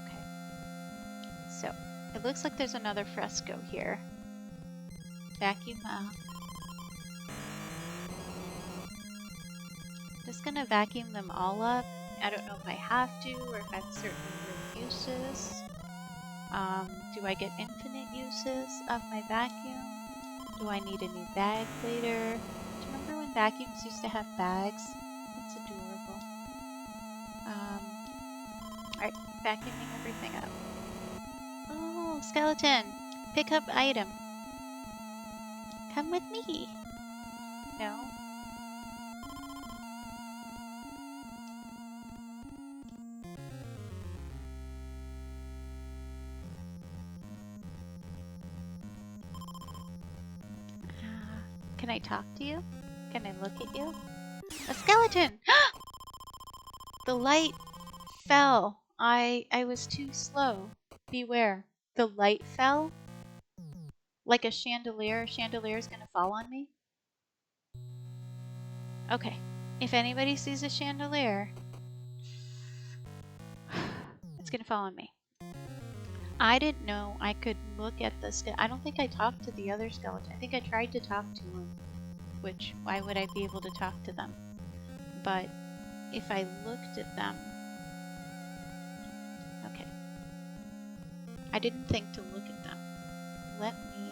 Okay. So, it looks like there's another fresco here. Vacuum out. Just gonna vacuum them all up. I don't know if I have to or if I have certain uses. Do I get infinite uses of my vacuum? Do I need a new bag later? Do you remember when vacuums used to have bags? That's adorable. Alright, vacuuming everything up. Oh, skeleton! Pick up item. Come with me. No? Can I talk to you? Can I look at you? A skeleton! The light fell. I was too slow. Beware. The light fell? Like a chandelier. A chandelier is gonna fall on me? Okay. If anybody sees a chandelier, it's gonna fall on me. I didn't know I could look at the skeleton. I don't think I talked to the other skeleton. I think I tried to talk to him. Which, why would I be able to talk to them? But if I looked at them... Okay. I didn't think to look at them. Let me...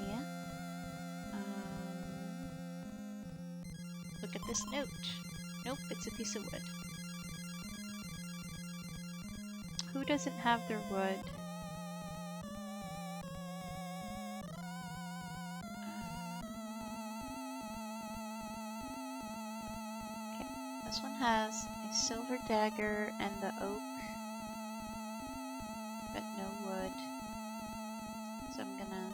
look at this note. Nope, it's a piece of wood. Who doesn't have their wood? This one has a silver dagger and the oak, but no wood. So I'm gonna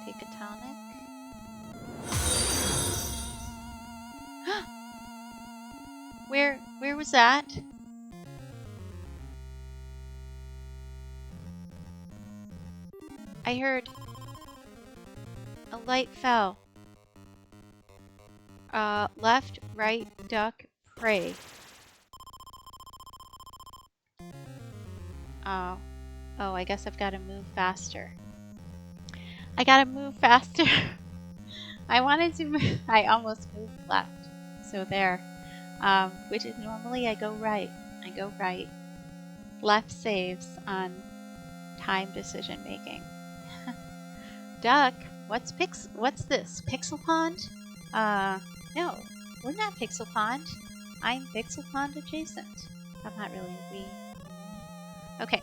Take a tonic. Where was that? I heard a light fell. Left, right, duck, pray. Oh, I guess I've got to move faster. I gotta move faster. I wanted to move. I almost moved left. So there. Which is normally I go right. I go right. Left saves on time decision making. Duck, what's this? Pixel Pond? No, we're not Pixel Pond. I'm Pixel Pond adjacent. I'm not really a we. Okay.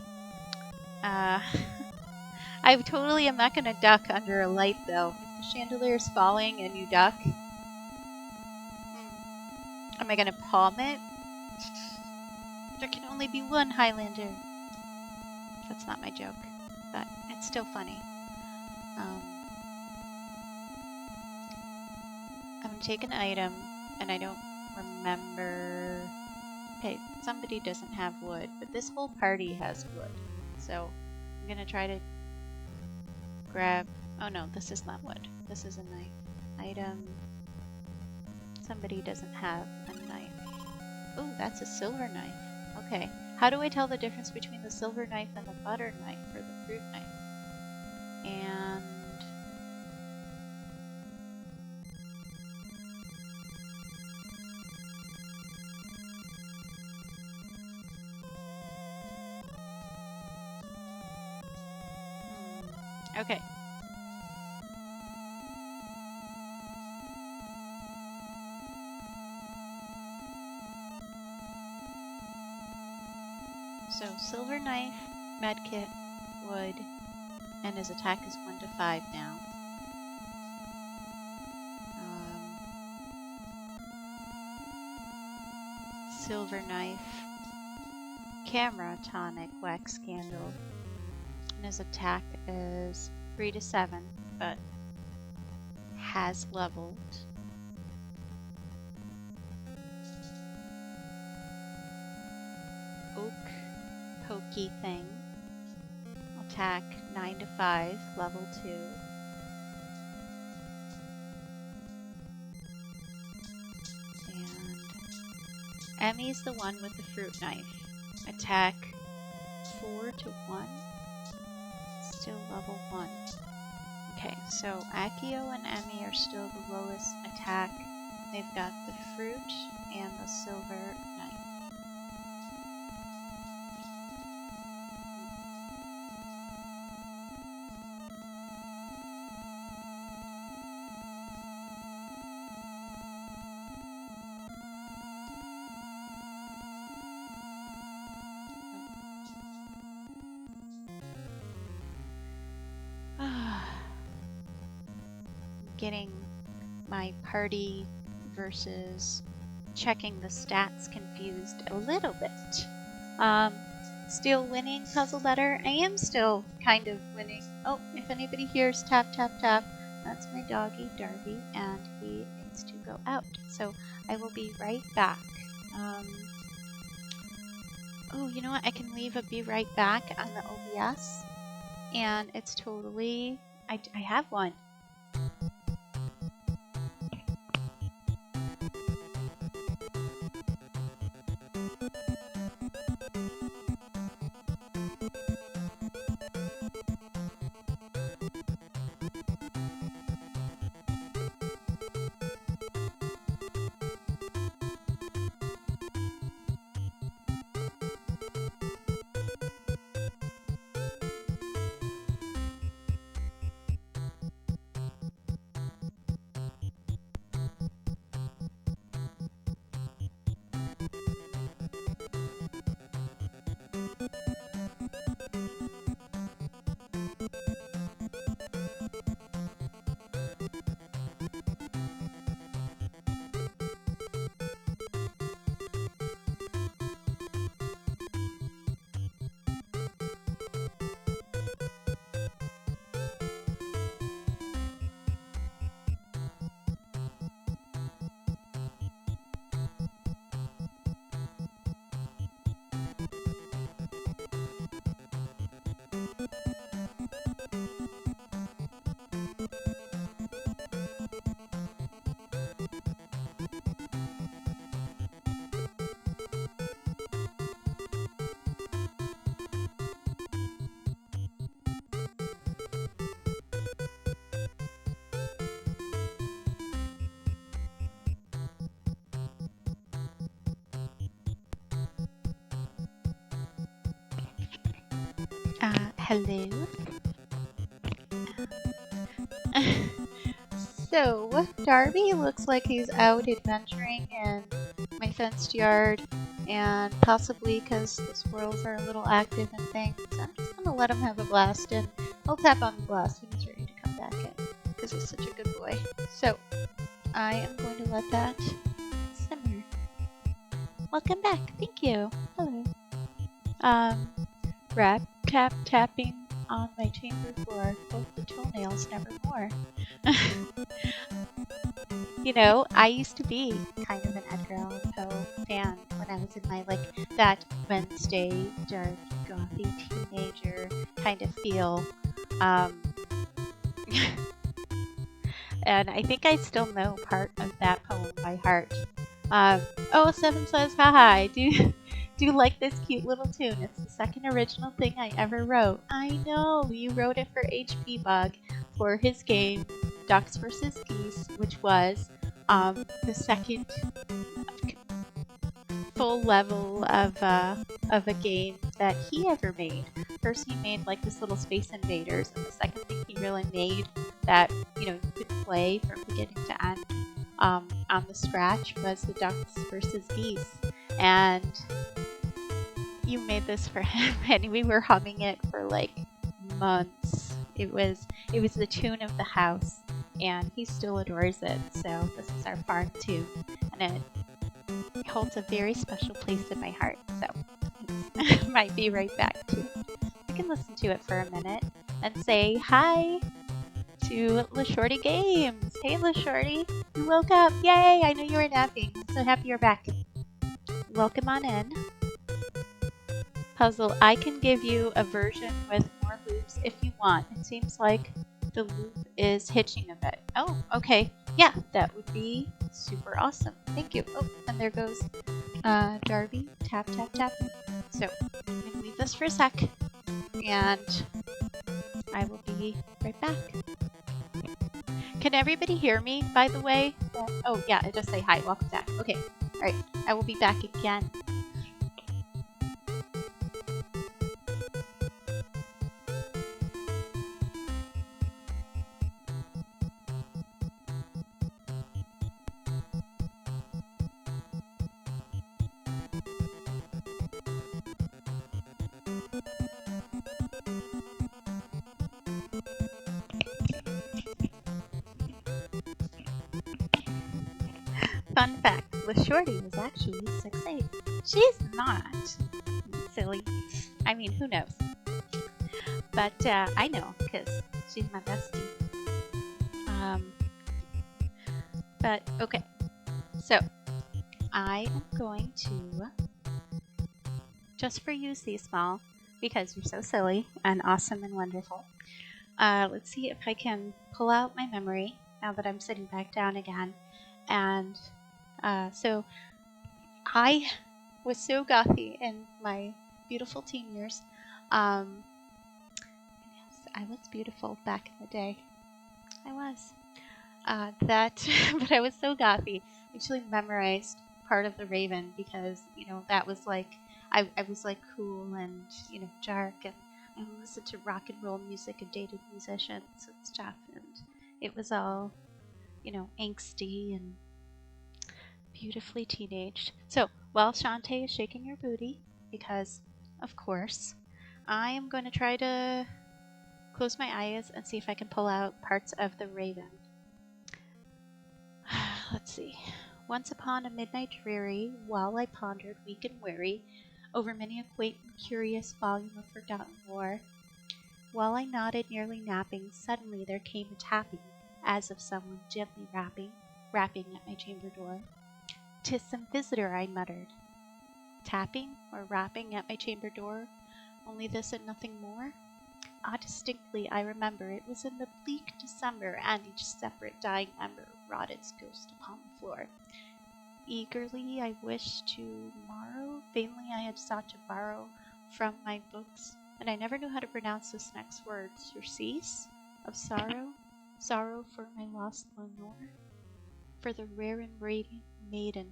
I totally am not gonna duck under a light though. If the chandelier is falling and you duck, am I gonna palm it? There can only be one Highlander. That's not my joke, but it's still funny. I'm gonna take an item, and I don't remember. Okay, somebody doesn't have wood, but this whole party has wood. So I'm gonna try to grab. Oh no, this is not wood. This is a knife. Item. Somebody doesn't have a knife. Oh, that's a silver knife. Okay. How do I tell the difference between the silver knife and the butter knife or the fruit knife? And okay. So silver knife, medkit, wood, and his attack is 1 to 5 now. Silver knife, camera, tonic, wax candle, and his attack is 3 to 7, but has leveled. Oak, pokey thing, attack 9 to 5, level 2. And Emmy's the one with the fruit knife. Attack 4 to 1. Still level 1. Okay, so Akio and Emmy are still the lowest attack. They've got the fruit and the silver knife. Getting my party versus checking the stats confused a little bit. Still winning puzzle letter. I am still kind of winning. Oh, if anybody hears tap tap tap, that's my doggy Darby, and he needs to go out. So I will be right back. Oh, you know what? I can leave a be right back on the OBS, and it's totally. I have one. Hello. So, Darby looks like he's out adventuring in my fenced yard, and possibly because the squirrels are a little active and things, I'm just gonna let him have a blast, and I'll tap on the glass when he's ready to come back in, because he's such a good boy. So, I am going to let that simmer. Welcome back. Thank you. Hello. Tapping on my chamber floor, both the toenails nevermore. You know, I used to be kind of an Edgar Allan Poe fan when I was in my, like, that Wednesday dark gothy teenager kind of feel. And I think I still know part of that poem by heart. Oh, Seven says, hi, do you like this cute little tune? It's the second original thing I ever wrote. I know, you wrote it for HP Bug for his game, Ducks vs. Geese, which was the second full level of a game that he ever made. First he made like this little Space Invaders, and the second thing he really made that, you know, you could play from beginning to end on the scratch was the Ducks vs. Geese. And you made this for him, and we were humming it for like months. It was the tune of the house, and he still adores it. So this is our farm tune, and it holds a very special place in my heart. So it might be right back to. You can listen to it for a minute and say hi to LaShorty Games. Hey LaShorty, you woke up! Yay! I know you were napping. So happy you're back. Welcome on in. Puzzle, I can give you a version with more loops if you want. It seems like the loop is hitching a bit. Oh, okay. Yeah, that would be super awesome. Thank you. Oh, and there goes Darby. Tap, tap, tap. So, I'm going to leave this for a sec, and I will be right back. Can everybody hear me, by the way? Oh, yeah, I just say hi. Welcome back. Okay. All right. I will be back again. Fun fact, LaShorty is actually 6'8". She's not. Silly. I mean, who knows? But I know, because she's my bestie. But, okay. So, I am going to, just for you, C-Small, because you're so silly and awesome and wonderful, let's see if I can pull out my memory now that I'm sitting back down again. And so I was so gothy in my beautiful teen years. Yes, I was beautiful back in the day. I was. But I was so gothy. I actually memorized part of the Raven because, you know, that was like, I was like cool and, you know, dark, and I listened to rock and roll music and dated musicians and stuff, and it was all, you know, angsty and beautifully teenaged. So, while Shantae is shaking your booty, because, of course, I am going to try to close my eyes and see if I can pull out parts of the Raven. Let's see. Once upon a midnight dreary, while I pondered weak and weary over many a quaint and curious volume of forgotten lore, while I nodded nearly napping, suddenly there came a tapping, as of someone gently rapping at my chamber door. "'Tis some visitor," I muttered. Tapping or rapping at my chamber door, only this and nothing more? Ah, distinctly I remember it was in the bleak December, and each separate dying ember wrought its ghost upon the floor. Eagerly I wished to morrow, vainly I had sought to borrow from my books, and I never knew how to pronounce this next word. Surcease of sorrow, sorrow for my lost Lenore, for the rare and radiant maiden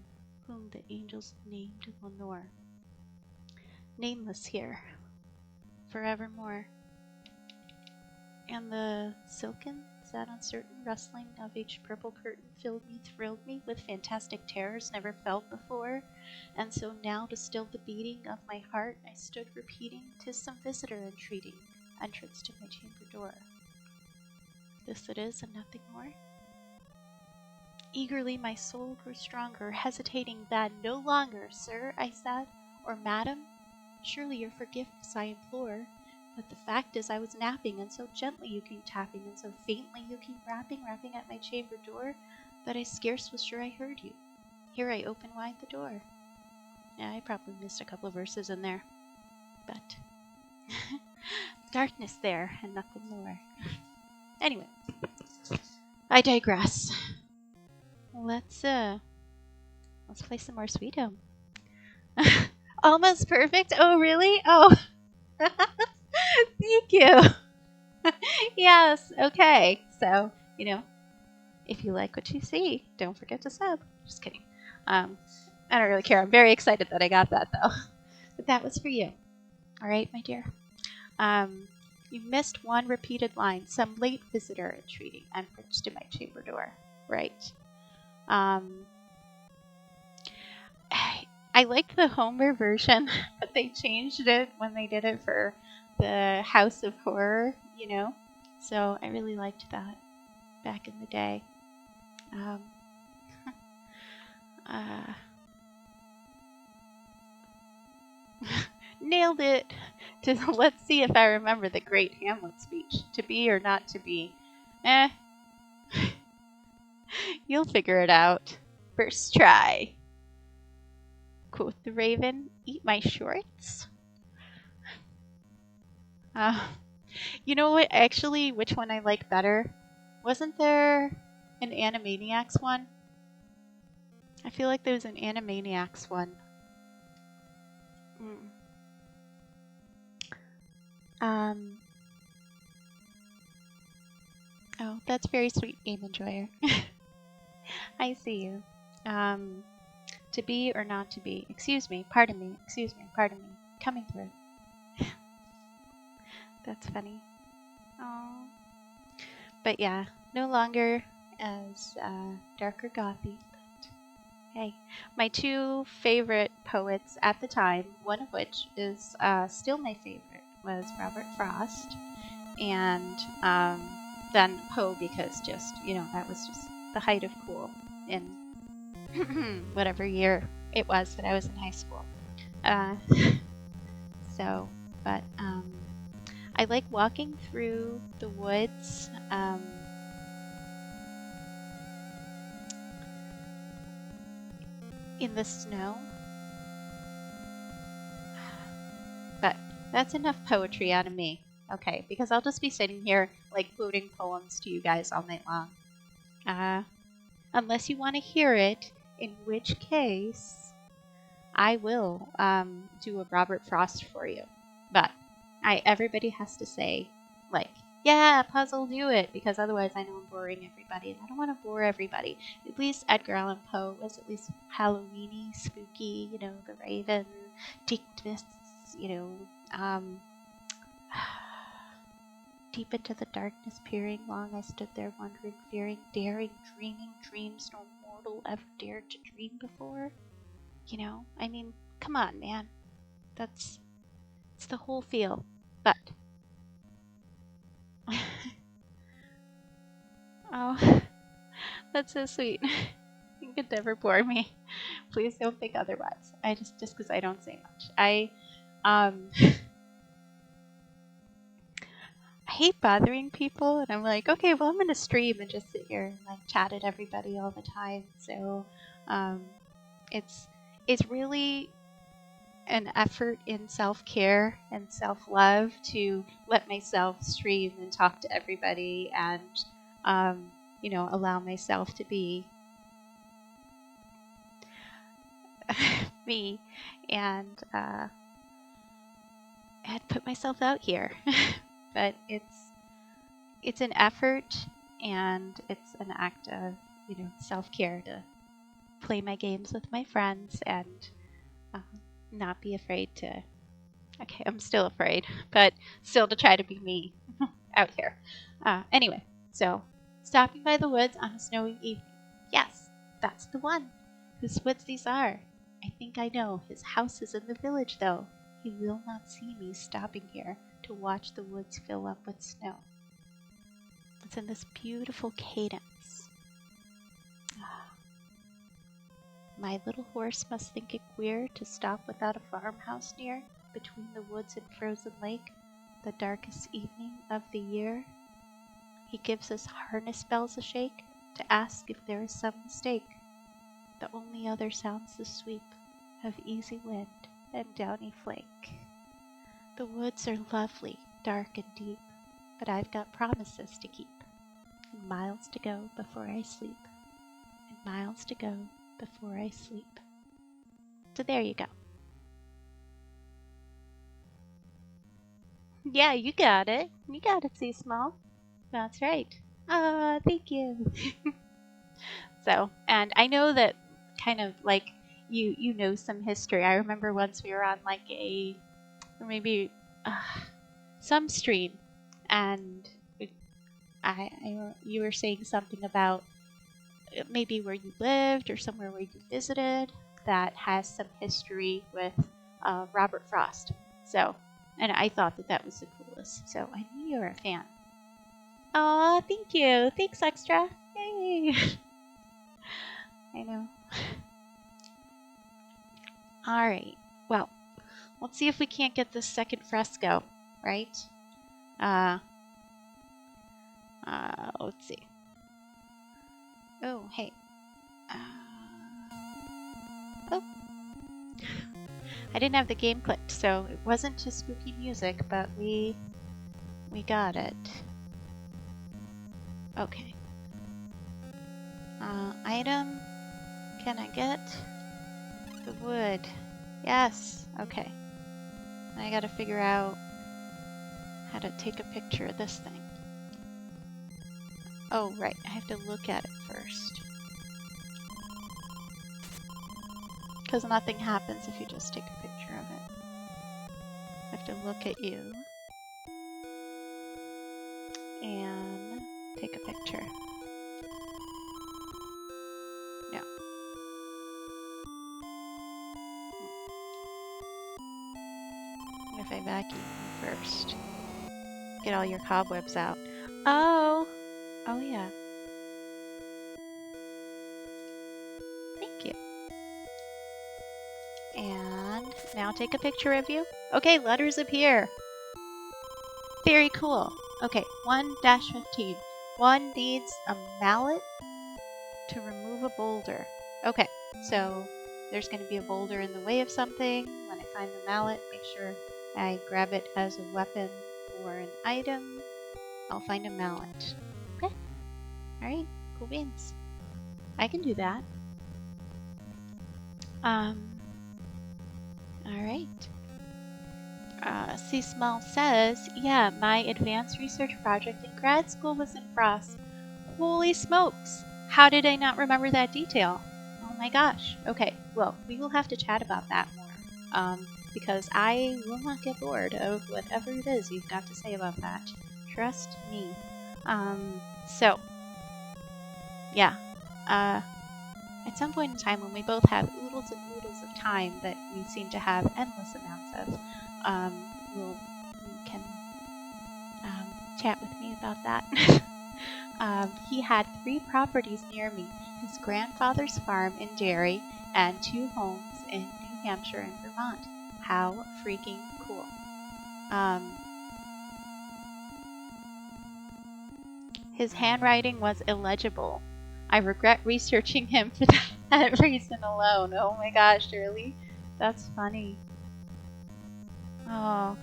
whom the angels named Lenore. Nameless here, forevermore. And the silken, sad, uncertain rustling of each purple curtain thrilled me with fantastic terrors never felt before. And so now, to still the beating of my heart, I stood repeating, "'Tis some visitor entreating entrance to my chamber door." This it is, and nothing more. Eagerly my soul grew stronger, hesitating then no longer. "Sir," I said, "or madam, surely your forgiveness I implore. But the fact is I was napping, and so gently you came tapping, and so faintly you came rapping at my chamber door, that I scarce was sure I heard you. Here I open wide the door." Yeah, I probably missed a couple of verses in there, but darkness there and nothing more. Anyway, I digress. Let's play some more Sweet Home. Almost perfect. Oh, really? Oh, thank you. Yes. Okay. So, if you like what you see, don't forget to sub. Just kidding. I don't really care. I'm very excited that I got that, though. But that was for you. All right, my dear. You missed one repeated line. "Some late visitor entreating entrance to my chamber door." Right. I liked the Homer version, but they changed it when they did it for the House of Horror, So I really liked that back in the day. Nailed it. Let's see if I remember the great Hamlet speech. "To be or not to be?" You'll figure it out. First try. Quoth the raven, "Eat my shorts." You know what? Actually, which one I like better? Wasn't there an Animaniacs one? I feel like there was an Animaniacs one. Oh, that's very sweet, Game Enjoyer. I see you. To be or not to be? Excuse me, pardon me, pardon me. Coming through. That's funny. Oh. But yeah, no longer as darker gothy. But hey, my two favorite poets at the time, one of which is still my favorite, was Robert Frost, and then Poe, because just, that was just the height of cool in whatever year it was that I was in high school. But I like walking through the woods. In the snow. But that's enough poetry out of me. Okay, because I'll just be sitting here like quoting poems to you guys all night long. Unless you want to hear it, in which case I will do a Robert Frost for you. But everybody has to say, like, "Yeah, Puzzle, do it," because otherwise I know I'm boring everybody, and I don't want to bore everybody. At least Edgar Allan Poe was at least Halloweeny, spooky, the Raven, Deepness, deep into the darkness peering, long I stood there wondering, fearing, daring, dreaming dreams no mortal ever dared to dream before. I mean, come on, man. It's the whole feel. But oh, that's so sweet. You could never bore me. Please don't think otherwise. I just because I don't say much. I hate bothering people, and I'm like, okay, well, I'm gonna stream and just sit here and like chat at everybody all the time. So it's really an effort in self-care and self-love to let myself stream and talk to everybody and allow myself to be me and put myself out here. But it's an effort, and it's an act of self-care to play my games with my friends and not be afraid to. Okay, I'm still afraid, but still to try to be me. out here. Anyway, so stopping by the woods on a snowy evening. Yes, that's the one. Whose woods these are? I think I know. His house is in the village, though. He will not see me stopping here to watch the woods fill up with snow. It's in this beautiful cadence. My little horse must think it queer to stop without a farmhouse near, between the woods and frozen lake, the darkest evening of the year. He gives his harness bells a shake to ask if there is some mistake. The only other sounds the sweep of easy wind and downy flake. The woods are lovely, dark and deep, but I've got promises to keep, and miles to go before I sleep, and miles to go before I sleep. So there you go. Yeah, you got it. You got it, C Small. That's right. Thank you. So, and I know that kind of like you know some history. I remember once we were on like maybe some stream, and you were saying something about maybe where you lived or somewhere where you visited that has some history with Robert Frost. So, and I thought that was the coolest. So I knew you were a fan. Aw, thank you. Thanks, Extra. Yay. I know. All right. Well, let's see if we can't get this second fresco, right? Let's see. Oh, hey. Oh. I didn't have the game clicked, so it wasn't to spooky music, but we got it. Okay. Item. Can I get the wood? Yes. Okay. I gotta figure out how to take a picture of this thing. Oh, right. I have to look at it first. Because nothing happens if you just take a picture of it. I have to look at you and take a picture. No. What if I vacuum you first? Get all your cobwebs out. Oh! Oh yeah. Thank you. And now take a picture of you. Okay, letters appear. Very cool. Okay, 1-15. One needs a mallet to remove a boulder. Okay, so there's going to be a boulder in the way of something. When I find the mallet, make sure I grab it as a weapon or an item. I'll find a mallet. Okay. Alright, cool beans. I can do that. Alright. C Small says, yeah, my advanced research project in grad school was in Frost. Holy smokes! How did I not remember that detail? Oh my gosh. Okay, well, we will have to chat about that more. Because I will not get bored of whatever it is you've got to say about that. Trust me. So, yeah. At some point in time when we both have oodles and oodles of time that we seem to have endless amounts of, you can chat with me about that. He had 3 properties near me, his grandfather's farm in Derry and 2 homes in New Hampshire and Vermont. How freaking cool. His handwriting was illegible. I regret researching him for that reason alone. Oh my gosh, Shirley. That's funny. Oh.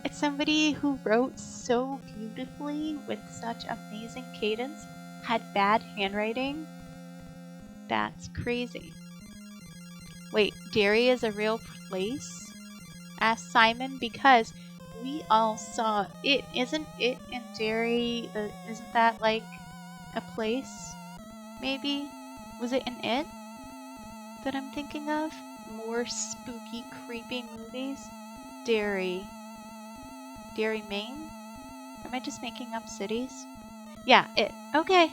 It's somebody who wrote so beautifully with such amazing cadence, had bad handwriting. That's crazy. Wait, Derry is a real place? Asked Simon, because we all saw it. Isn't it in Derry? Isn't that like a place? Maybe? Was it in It that I'm thinking of? More spooky, creepy movies? Derry. Derry, Maine? Am I just making up cities? Yeah, it. Okay.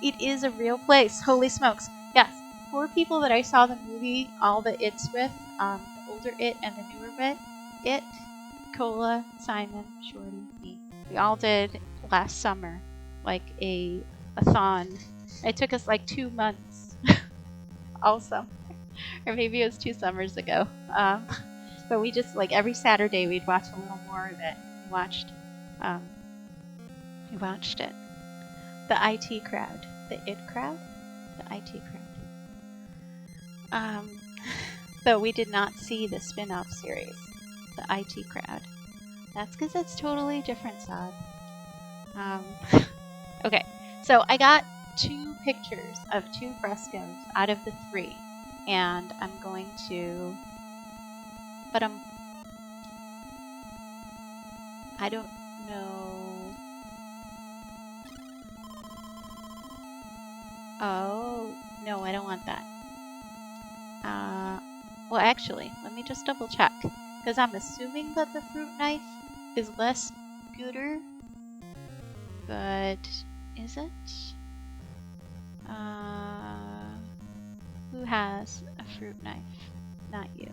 It is a real place. Holy smokes. Yes. 4 people that I saw the movie, all the It's with, the older It and the newer It. It, Cola, Simon, Shorty, me. We all did last summer, like a thon. It took us like 2 months. All summer. Or maybe it was 2 summers ago. But we just, like, every Saturday we'd watch a little more of it. We watched it. The IT crowd. The It crowd? The IT crowd. Though we did not see the spin-off series. The IT crowd. That's because it's totally different, Sod. Okay, so I got 2 pictures of 2 frescoes out of the 3. And I'm going to... But I don't know... Oh, no, I don't want that. Well, actually, let me just double check. Because I'm assuming that the fruit knife is less gooder. But is it? Who has a fruit knife? Not you.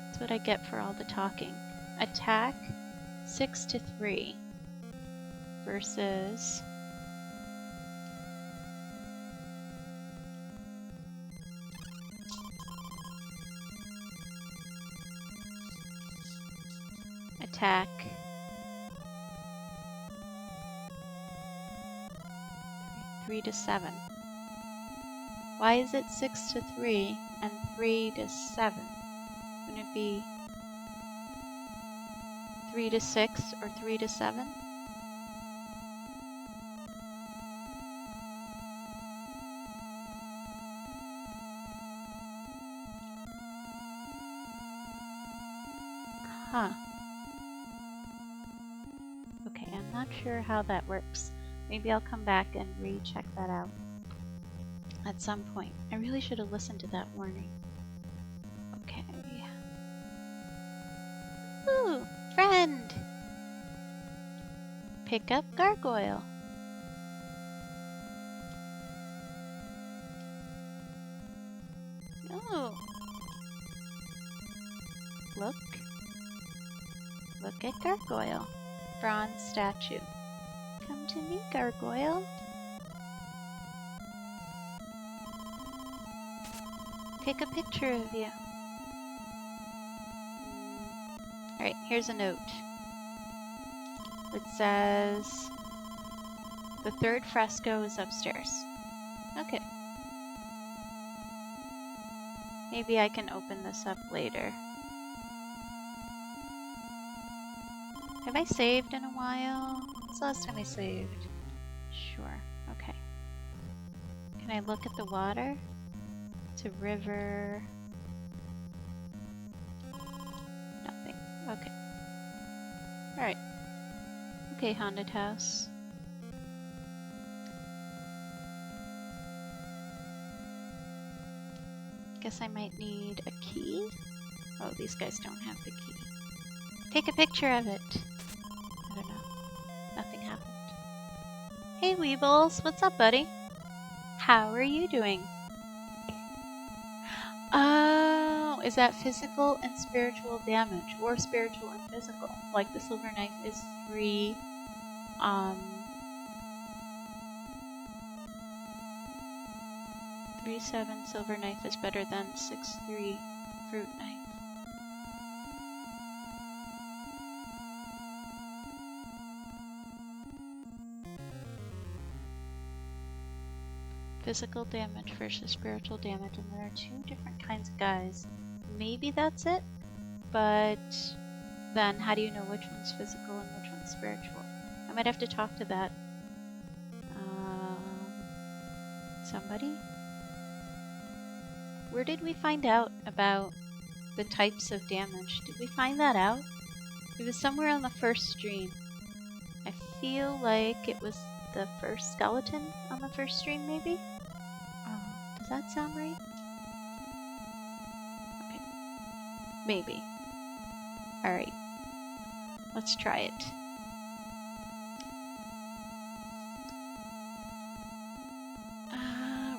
That's what I get for all the talking. Attack 6 to 3 versus attack 3 to 7. Why is it 6 to 3 and 3 to 7? Wouldn't it be 3 to 6 or 3 to 7? Huh. Okay, I'm not sure how that works. Maybe I'll come back and recheck that out at some point. I really should have listened to that warning. Okay. Ooh, friend! Pick up gargoyle. Oh. Look at gargoyle. Bronze statue. Come to me, gargoyle. Take a picture of you. Alright, here's a note. It says the 3rd fresco is upstairs. Okay. Maybe I can open this up later. Have I saved in a while? When's the last time I saved? Sure. Okay. Can I look at the water? To river. Nothing. Okay. Alright. Okay, haunted house. Guess I might need a key? Oh, these guys don't have the key. Take a picture of it. I don't know. Nothing happened. Hey, Weebles. What's up, buddy? How are you doing? Oh, is that physical and spiritual damage? Or spiritual and physical? Like the silver knife is 3, 3-7 silver knife is better than 6-3 fruit knife. Physical damage versus spiritual damage, and there are 2 different kinds of guys. Maybe that's it, but then how do you know which one's physical and which one's spiritual? I might have to talk to that somebody. Where did we find out about the types of damage? Did we find that out? It was somewhere on the first stream. I feel like it was the first skeleton on the first stream, maybe? Does that sound right? Okay. Maybe. Alright. Let's try it.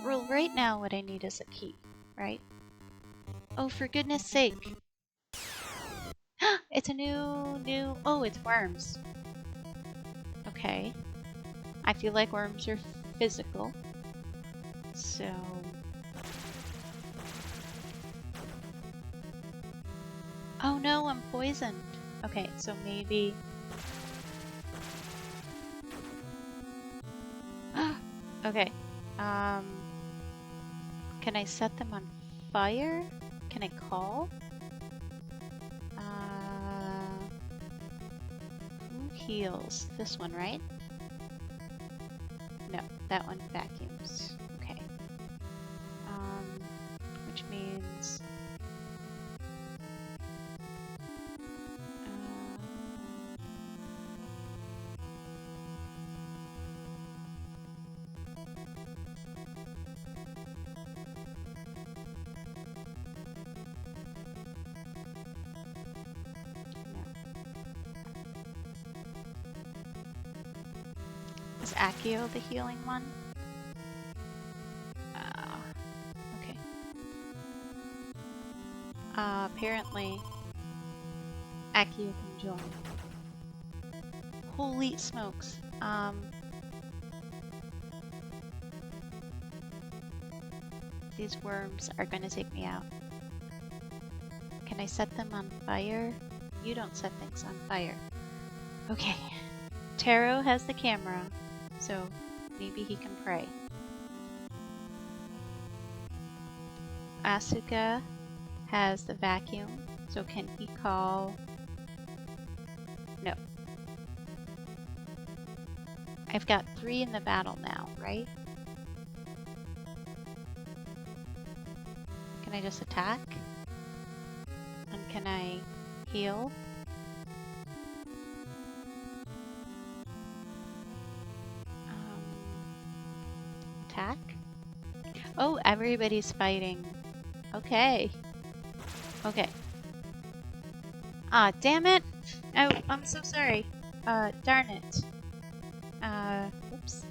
Well, right now what I need is a key, right? Oh, for goodness sake. It's a new, oh, it's worms. Okay. I feel like worms are physical. So... Oh no, I'm poisoned. Okay, so maybe... Okay. Can I set them on fire? Can I call? Who heals? This one, right? No, that one vacuums. Okay. Which means... Is Accio the healing one? Okay. Apparently, Accio can join. Holy smokes. These worms are gonna take me out. Can I set them on fire? You don't set things on fire. Okay. Taro has the camera, so maybe he can pray. Asuka has the vacuum, so can he call... No. I've got 3 in the battle now, right? Can I just attack? And can I heal? Attack? Oh, everybody's fighting. Okay. Okay. Ah, damn it! Oh, I'm so sorry. Darn it. Whoops.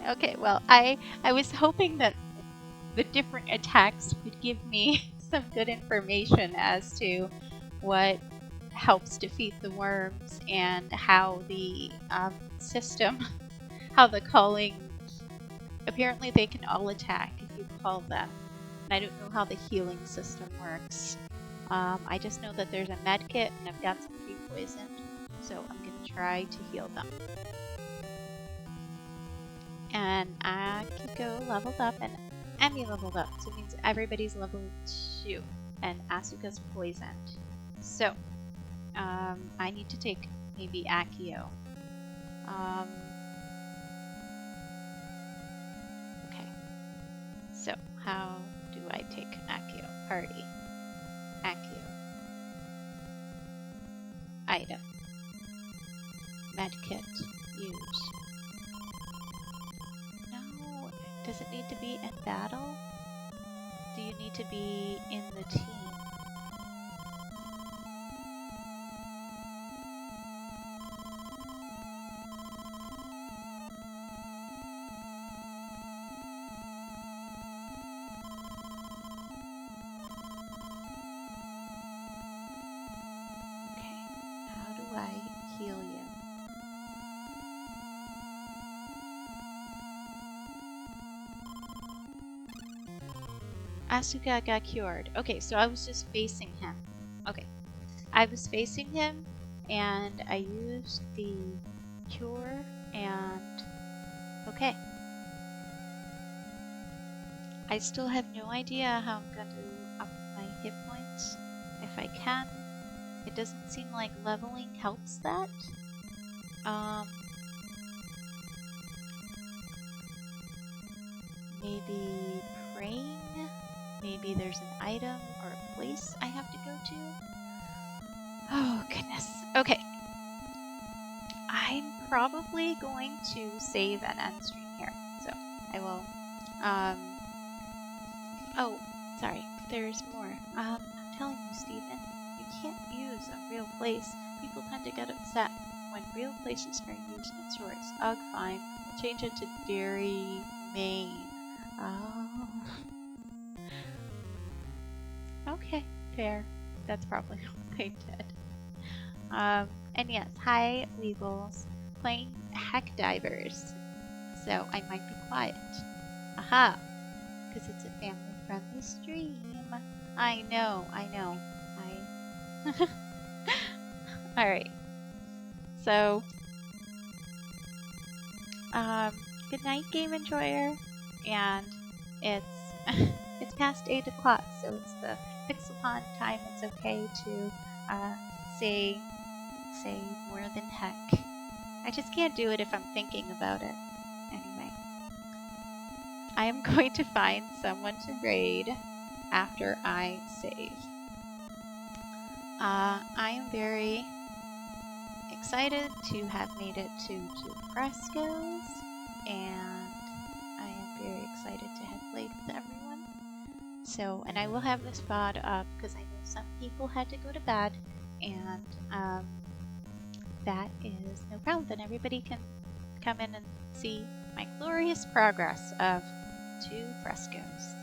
Okay, well, I was hoping that the different attacks would give me some good information as to what helps defeat the worms and how the system, how the calling, apparently they can all attack if you call them. And I don't know how the healing system works. I just know that there's a med kit and I've got some pre-poisoned, so I'm going to try to heal them. And Akiko leveled up and Emmy leveled up, so it means everybody's level 2 and Asuka's poisoned. So, I need to take maybe Accio. Okay, so how do I take Accio? Party. Accio. Item. Medkit. Use. No, does it need to be in battle? Do you need to be in the team? Heal you. Asuka got cured. Okay, so I was just facing him. Okay. I was facing him and I used the cure and... Okay. I still have no idea how I'm going to up my hit points. If I can. It doesn't seem like leveling helps that. Maybe praying? Maybe there's an item or a place I have to go to? Oh, goodness. Okay. I'm probably going to save an end stream here. So, I will, Oh, sorry, there's more. I'm telling you, Stephen, you can't use a real place. People tend to get upset when real places are used in stories. Ugh, fine. We'll change it to Dairy, Maine. Oh. Okay, fair. That's probably what they did. And yes, hi, Weebles. Playing Heck Divers. So I might be quiet. Aha! Because it's a family-friendly stream. I know. Alright. So, good night, Game Enjoyer. And it's it's past 8 o'clock, so it's the Pixelpon time. It's okay to say more than heck. I just can't do it if I'm thinking about it. Anyway, I am going to find someone to raid after I save. I am very excited to have made it to 2 frescoes, and I am very excited to have played with everyone. So, and I will have this VOD up because I know some people had to go to bed, and that is no problem. Then everybody can come in and see my glorious progress of 2 frescoes.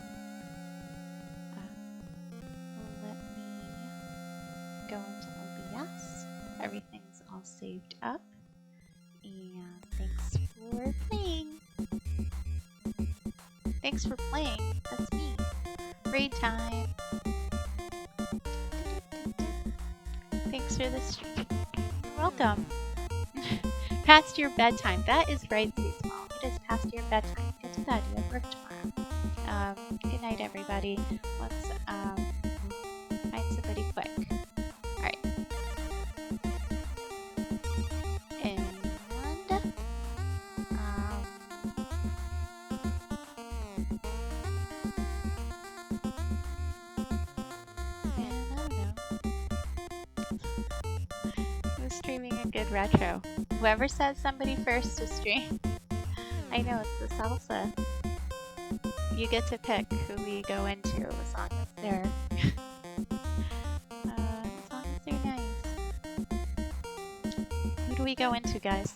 Let me go into OBS. Everything's all saved up. And thanks for playing. Thanks for playing. That's me. Raid time. Thanks for the stream. You're welcome. Past your bedtime. That is right, Seasmall. It is past your bedtime. Get to bed. You have work tomorrow. Good night, everybody. Let's find somebody quick. Alright. And I don't know. Who's streaming a good retro? Whoever says somebody first to stream. I know, it's the salsa. You get to pick who we go into as long as they're nice. Who do we go into, guys?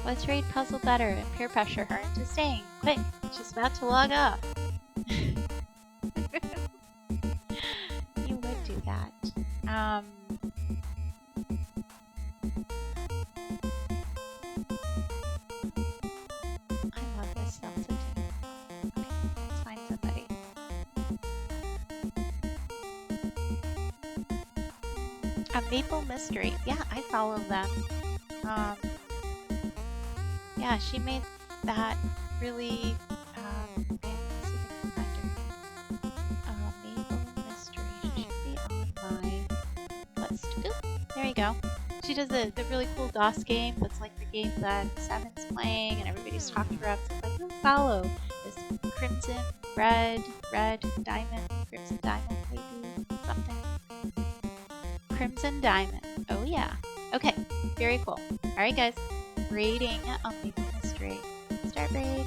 Let's raid Puzzle Better and peer pressure her into staying. Quick, she's about to log off. You would do that. I love this salsa team. Okay, let's find somebody. A Maple Mystery. Yeah, I follow them. Yeah, she made that really. Maple Mystery. She should be on my list. Oop, there you go. She does the really cool DOS game that's like the game that Seven's playing and everybody's talking about. So it's like, who follow this Crimson, Red, Diamond, Crimson Diamond, maybe something. Crimson Diamond. Oh yeah. Okay, very cool. Alright guys, raiding on Maple Mystery. Start raid.